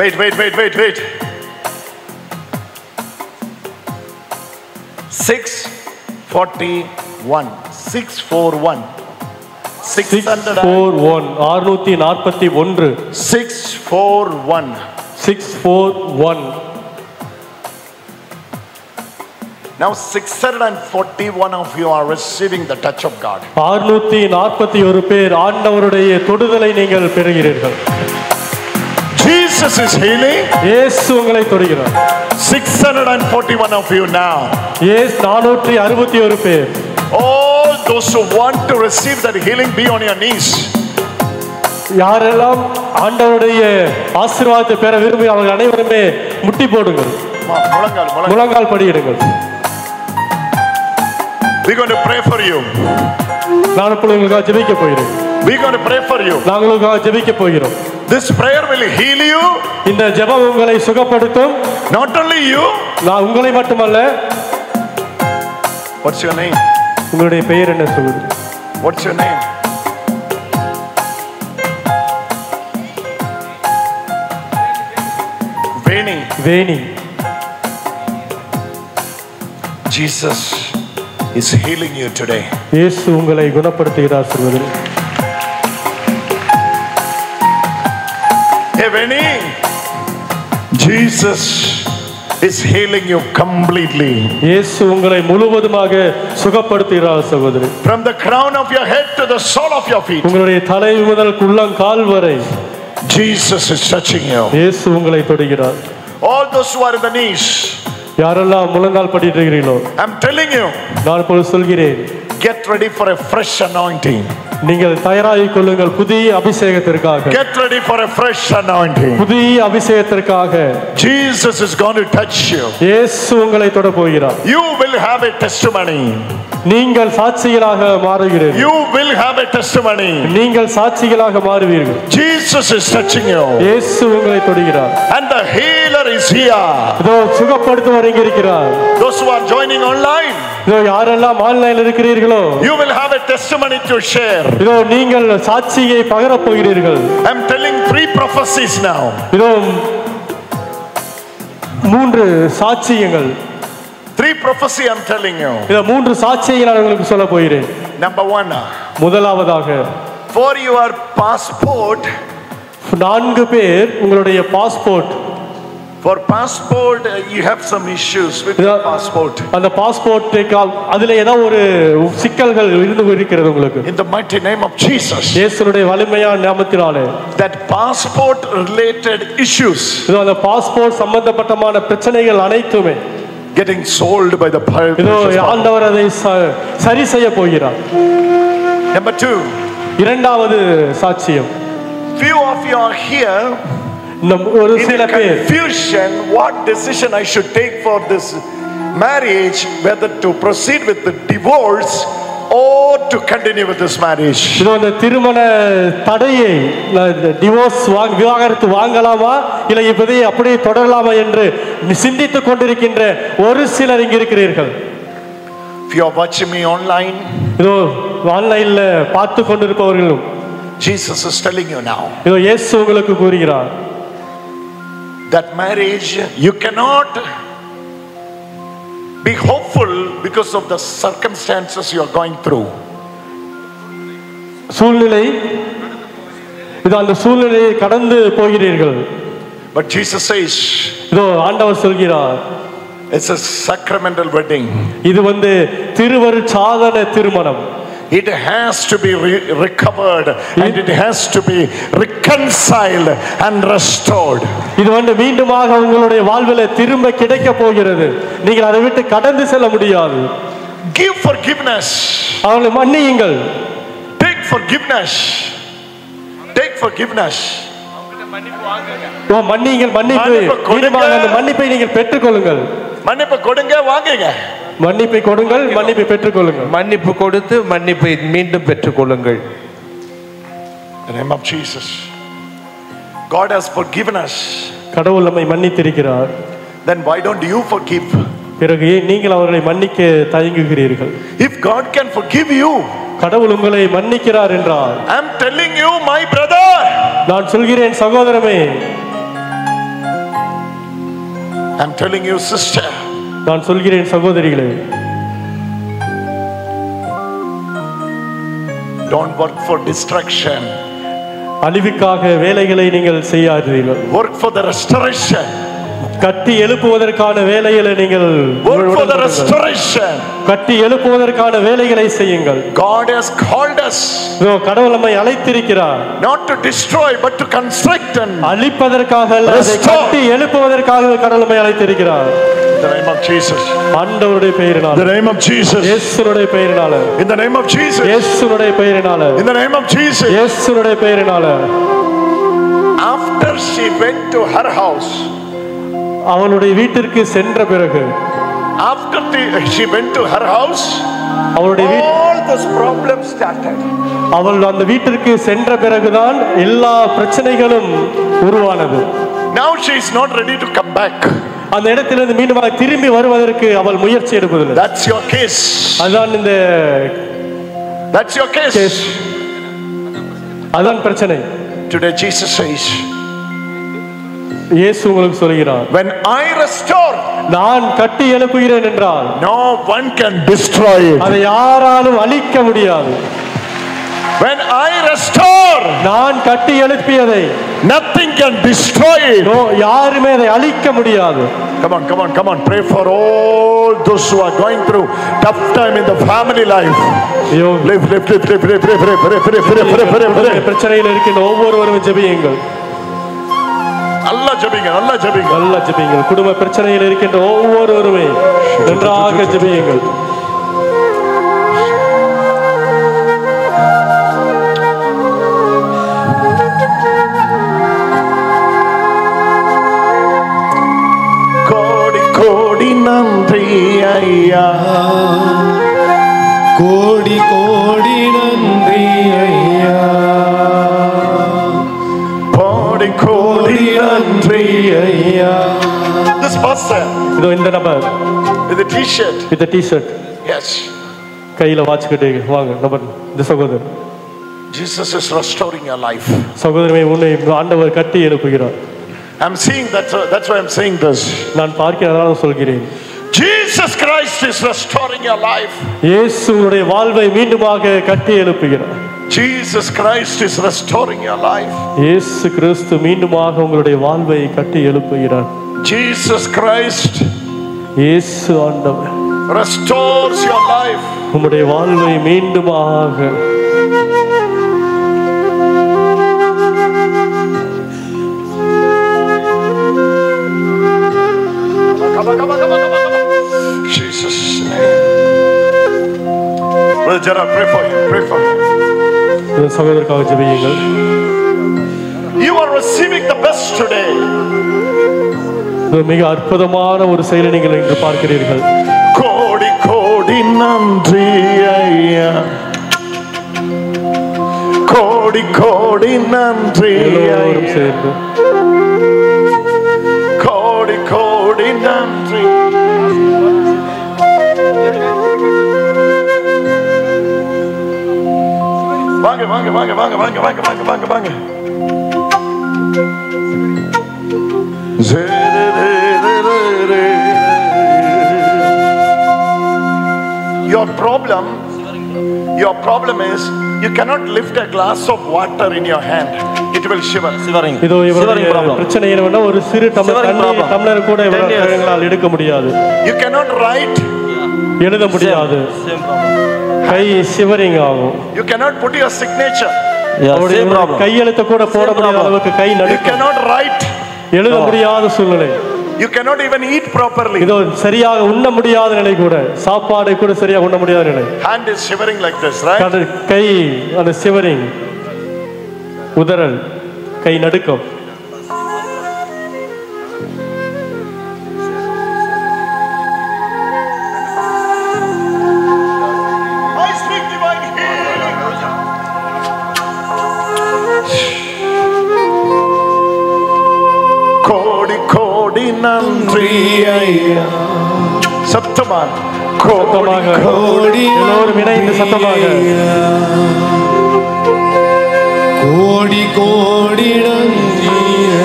Wait. 641. 641. 641. 641. 641. Now 641 of you are receiving the touch of God. 641 பேர் ஆண்டவருடைய தொடுதலை நீங்கள் பெறுகிறீர்கள். Jesus is healing. இயேசு உங்களை தொடுகிறார். 641 of you now. இயேசு 461 பேர். All those who want to receive that healing, be on your knees. யாரெல்லாம் ஆண்டவருடைய ஆசீர்வாதத்தை பெற விரும்பி அவர்கள் அனைவருமே முட்டி போடுங்கள். முழங்கால் படியிடுங்கள். We are going to pray for you. நான் உங்களுக்காக ஜெபிக்க போகிறேன். We are going to pray for you. நான் உங்களுக்காக ஜெபிக்க போகிறோம். This prayer will heal you. இந்த ஜெபம் உங்களை சுகப்படுத்தும். Not only you. நான் உங்களை மட்டுமல்ல. What's your name? உங்களுடைய பெயர் என்ன சொல்லுங்க? What's your name? Veni. Jesus is healing you today. இயேசு உங்களை குணப்படுத்துகிறார் சொல்லுங்கள். Hey Veni, Jesus is healing you completely. இயேசு உங்களை முழுவதுமாக சுகப்படுத்துகிறார் சகோதரி. From the crown of your head to the sole of your feet. உங்களுடைய தலை முதல் உள்ளங்கால் வரை Jesus is touching you. இயேசு உங்களை தொடுகிறார். All those who are in the knees, யாரெல்லாம் முழங்கால் படிக்கிறீர்களோ, I'm telling you, நான் இப்பொழுது சொல்கிறேன், get ready for a fresh anointing. நீங்கள் தயாராகிக் கொள்ளுங்கள் புதிய அபிஷேகத்திற்காக. Get ready for a fresh anointing. புதிய அபிஷேகத்திற்காக. Jesus is going to touch you. இயேசு உங்களை தொட போகிறார். You will have a testimony. நீங்கள் சாட்சிகளாக மாறுவீர்கள். You will have a testimony. நீங்கள் சாட்சிகளாக மாறுவீர்கள். Jesus is touching you. இயேசு உங்களை தொடுகிறார். And the healer is here. இதோ சுகப்படுத்துவர் இங்கே இருக்கிறார். Those who are joining online, இதோ யாரெல்லாம் ஆன்லைனில் இருக்கிறீர்களோ, you will have a testimony to share. இதோ நீங்கள் சாட்சியை பகிரப் போகிறீர்கள். I'm telling 3 prophecies now. இதோ 3 சாட்சியங்கள். 3 prophecy I'm telling you. இதோ 3 சாட்சியை நான் உங்களுக்கு சொல்ல போகிறேன். Number 1. முதலாவதாக, for your passport, 4 பேர் உங்களுடைய passport. For passport you have some issues with your passport. அந்த பாஸ்போர்ட்டை அதிலே ஏதோ ஒரு சிக்கல்கள் இருக்கிறது உங்களுக்கு. In the mighty name of Jesus. இயேசுவுடைய வலிமையான நாமத்தினாலே. That passport related issues. இதோ அந்த பாஸ்போர்ட் சம்பந்தப்பட்டமான பிரச்சனைகள் அனைத்துமே getting solved by the power. இதோ ஆண்டவர் அதை சரி செய்ய போகிறார். Number 2. இரண்டாவது சாட்சியம். Few of you are here. ஒரு சில பேர் confusion what decision I should take for this marriage, whether to proceed with the divorce or to continue with this marriage. இதோ இந்த திருமண தடையை டிவோர்ஸ் விவாகரத்து வாங்கலாமா இல்லை இப்போதே அப்படியே தொடரலாமா என்று சிந்தித்துக் கொண்டிருக்கின்ற ஒரு சிலர் இங்க இருக்கிறீர்கள். If you are watching me online, இதோ ஆன்லைன்ல பார்த்து கொண்டிருப்பவர்களும் Jesus is telling you now. இதோ இயேசு உங்களுக்கு கூறுகிறார். That marriage you cannot be hopeful because of the circumstances you are going through. சூழ்நிலை இது அந்த சூழ்நிலையை கடந்து போகிறீர்கள். But Jesus says இதோ ஆண்டவர் சொல்கிறார், It's a sacramental wedding. இது திருவரு சாதன திருமணம். It has to be recovered and it has to be reconciled and restored. இது மீண்டுமாக உங்களுடைய வாழ்விலே திரும்ப கிடைக்க போகிறது. நீங்கள் அதை விட்டு கடந்து செல்ல முடியாது. Give forgiveness. அவர்களை மன்னியுங்கள். Take forgiveness. Take forgiveness. மன்னியுங்கள், மன்னிப்பை நீங்கள் பெற்றுக்கொள்ளுங்கள். மன்னிப்பு கொடுங்க, வாங்குங்க. மன்னிப்பை கொடுங்கள், மன்னிப்பை பெற்றுக்கொள்ளுங்கள். மன்னிப்பு கொடுத்து மன்னிப்பை மீண்டும் பெற்றுக்கொள்ளுங்கள். In the name of Jesus. God has forgiven us. கடவுள் நம்மை மன்னித்திருக்கிறார். Then why don't you forgive? பிறகு நீங்கள் அவர்களை மன்னிக்க தயங்குகிறீர்கள்? If God can forgive you, கடவுள் உங்களை மன்னிக்கிறார் என்றால், I am telling you my brother, நான் சொல்கிறேன் சகோதரமே, I am telling you sister, நான் சொல்கிறேன் சகோதரிகளே, don't work for distraction. அழிவுக்காக வேலைகளை நீங்கள் செய்யாதீர்கள். Work for the restoration. கட்டி எழுப்புவதற்கான வேலைகளை நீங்கள் work for the restoration. கட்டி எழுப்புவதற்கான வேலைகளை செய்யுங்கள். God has called us. கடவுள் நம்மை அழைத்திருக்கிறார். Not to destroy but to construct and அழிப்பதற்காக அல்ல, கட்டி எழுப்புவதற்காக கடவுள் நம்மை அழைத்திருக்கிறார். In the name of Jesus. ஆண்டவருடைய பெயரினால. In the name of Jesus. இயேசுவுடைய பெயரினால. In the name of Jesus. இயேசுவுடைய பெயரினால. In the name of Jesus. இயேசுவுடைய பெயரினால. After she went to her house, அவளுடைய வீட்டிற்கு சென்ற பிறகு, after she went to her house, அவளுடைய all those problems started. அவள் அந்த வீட்டிற்கு சென்ற பிறகுதான் எல்லா பிரச்சனைகளும் உருவானது. Now she is not ready to come back. அந்த இடத்திலிருந்து மீண்டும் திரும்பி வருவதற்கு அவள் முயற்சி எடுப்பதில்லை. That's your case. அதான் That's your case. அதான் பிரச்சனை. Today Jesus says, இயேசு உங்களுக்கு சொல்கிறார், when I restore, நான் கட்டி எழுப்புகிறேன் என்றால் no one can destroy it. அதை யாராலும் அழிக்க முடியாது. When I restore, நான் கட்டி எழுப்பியதை nothing can destroy it. யாருமே அதை அழிக்க முடியாது. Come on, come on, come on. Pray for all those who are going through tough time in the family life. Live. பிரச்சனையில் இருக்கின்ற ஒவ்வொருவரும் ஜெபியுங்கள். நல்லா ஜெபியுங்கள். குடும்ப பிரச்சனையில் இருக்கின்ற ஒவ்வொருவருமே நன்றாக ஜெபியுங்கள். கோடி கோடி நன்றி ஐயா, கோடி கோடி நன்றி ஐயா, கோடி கோடி நன்றி ஐயா. This person, இதோ இந்த நபர், with a t-shirt. with a t-shirt. Yes. கையில வாட்ச்கிட்டே வாங்க நபர், இந்த சகோதரர். Jesus is restoring your life. சகோதரமே, உன்னை ஆண்டவர் கட்டி எழுப்புகிறார். I'm seeing that's why I'm saying this. நான் பார்க்கிறதால சொல்கிறேன். Jesus Christ is restoring your life. இயேசுவுடைய வாழ்வை மீண்டுமாக கட்டி எழுப்புகிறார். Jesus Christ is restoring your life. இயேசு கிறிஸ்து மீண்டுமாக உங்களுடைய வாழ்வை கட்டி எழுப்புகிறார். Jesus Christ, இயேசு ஆண்டவர் restores your life. உங்களுடைய வாழ்வை மீண்டுமாக Jesus name. Brother Gerard, pray for him. Pray for him. சகோதரருக்காக ஜெபியுங்கள். You are receiving the best today. மிக அற்புதமான ஒரு செயலை நீங்கள் இன்று பார்க்கிறீர்கள். கோடி கோடி நன்றி ஐயா, கோடி கோடி நன்றி எல்லோரும் சேர்ந்து கோடி கோடி நன்றி. வாங்க வாங்க வாங்க வாங்க வாங்க வாங்க வாங்க வாங்க வாங்க. Your problem is You cannot lift a glass of water in your hand. It will shiver. இதோ இவருடைய பிரச்சனை என்னவென்னா ஒரு சிறு டம்ளர் கூட இவரால் எடுக்க முடியாது. You cannot write. எழுத முடியாது. கை ஷிவரிங் ஆகும். You cannot put your signature. கையெழுத்து கூட போட முடியாத அளவுக்கு கை நடுக்கும். You cannot write. எழுத முடியாத சூழ்நிலை. You cannot even eat properly. இதோ சரியாக உண்ண முடியாத நிலை கூட, சாப்பாடு கூட சரியாக உண்ண முடியாத நிலை. Hand is shivering like this, right? கை அந்த ஷிவரிங், உதறல், கை நடுக்கம். I speak divine healing. கோடி கோடி நன்றி ஐயா. சத்தமா கோடி கோடி எல்லோரும் இணைந்து சத்தமாக கோடி கோடி நன்றி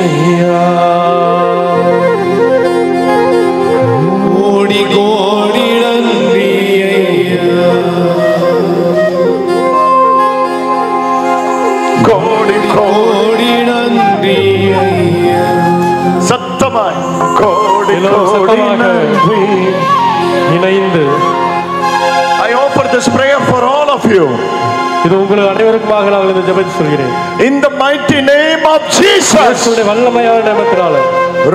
ஐயா. கோடி கோடி நன்றி ஐயா. கோடி கோடி நன்றி ஐயா. சத்தமாய் கோடி கோடி நன்றி. இணைந்து I offer this prayer for all of you. இது உங்களுக்கு அனைவருக்குமாக நான் இந்த ஜெபத்தை சொல்கிறேன். In the mighty name of Jesus. இயேசுவின் வல்லமையான நாமத்தினால.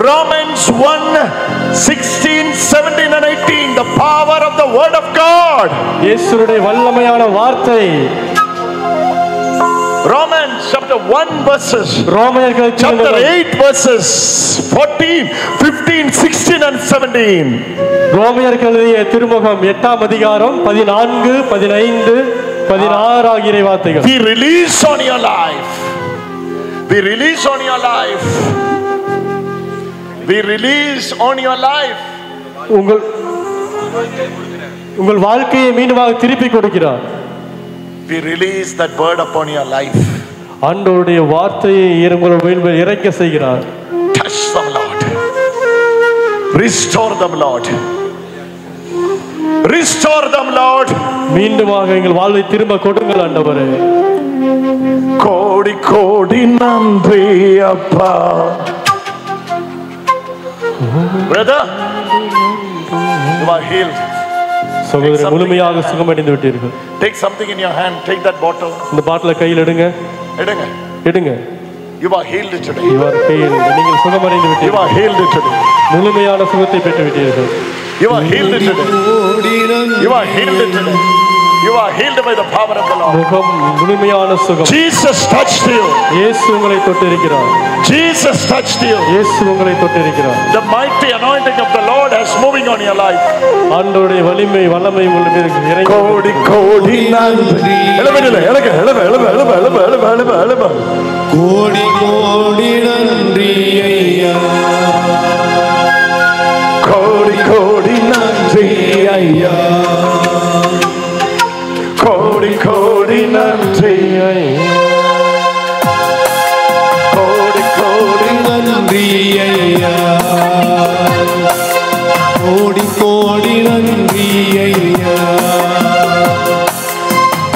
Romans 1:16, 17 and 18, the power of the word of God. இயேசுவின் வல்லமையான வார்த்தை. Romans chapter 1 verses. ரோமர்கள் chapter 8 verses 14, 15, 16 and 17. ரோமர்கள் எழுதிய திருமுகம் 8ஆம் அதிகாரம் 14, 15, 16 ஆகிய வார்த்தைகள். We release on your life. We release on your life. We release on your life. உங்கள் வாழ்க்கையை மீண்டுமாக திருப்பி கொடுக்கிறார். We release that word upon your life. ஆண்டவருடைய வார்த்தையை உங்கள் மேல் இறக்க செய்கிறார். Touch them, Lord. Restore them, Lord. Restore them, Lord. மீண்டுமாக எங்கள் வாழ்வை திரும்ப கொடுங்கள் ஆண்டவரே. கோடி கோடி நன்றி அப்பா. Brother, you are healed. சகோதரர் முழுமையாக சுகமடைந்து விட்டீர்கள். Take something in your hand. Take that bottle. இந்த பாட்டிலை கையில் எடுங்க. எடுங்க. எடுங்க. You are healed today. You are healed. நீங்கள் சுகமடைந்து விட்டீர்கள். You are healed today. முழுமையான சுகத்தை பெற்று விட்டீர்கள். You are healed today. You are healed today. You are healed by the power of the Lord. முகம் முழுமையான சுகம். Jesus touched you. இயேசு உங்களை தொட்டிருக்கிறார். Jesus touched you. இயேசு உங்களை தொட்டிருக்கிறார். The mighty anointing of the Lord is moving on your life. ஆண்டவருடைய வலிமை வல்லமை உங்கள் மீது இறங்கி. கோடி கோடி நன்றி. எழுபதிலே எழுக எழுப எழுப எழுப எழுப எழுப எழுப எழுப. கோடி கோடி நன்றி ஐயா. கோடி கோடி நன்றி ஐயா. கோடி கோடி நன்றி ஐயா. கோடி கோடி நன்றி ஐயா. கோடி கோடி நன்றி ஐயா.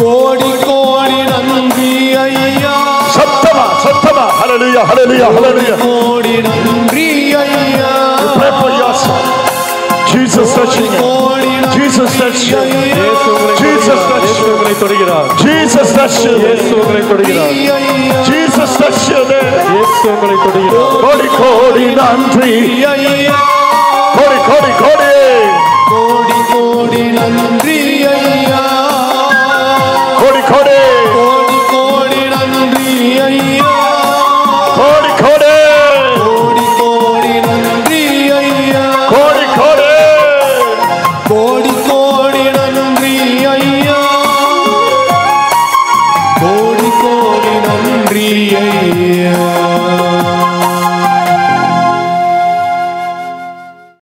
கோடி கோடி நன்றி ஐயா. சத்தமா சத்தமா. ஹல்லேலூயா ஹல்லேலூயா ஹல்லேலூயா. கோடி நன்றி ஐயா. Pray for yourself. Jesus touching you. Jesus touch you. Jesus touch you. உங்களை தொடுகிறார். Jesus touch you. இயேசு உங்களை தொடுகிறார். Jesus touch you. இயேசு உங்களை தொடுகிறார். கோடி கோடி நன்றி. கோடி கோடி கோடி. கோடி கோடி நன்றி ஐயா. கோடி கோடி. கோடி கோடி நன்றி ஐயா. கோடி கோடி. கோடி கோடி நன்றி ஐயா. கோடி கோடி. கோடி கோடி நன்றி ஐயா. கோடி கோடி நன்றி ஐயா.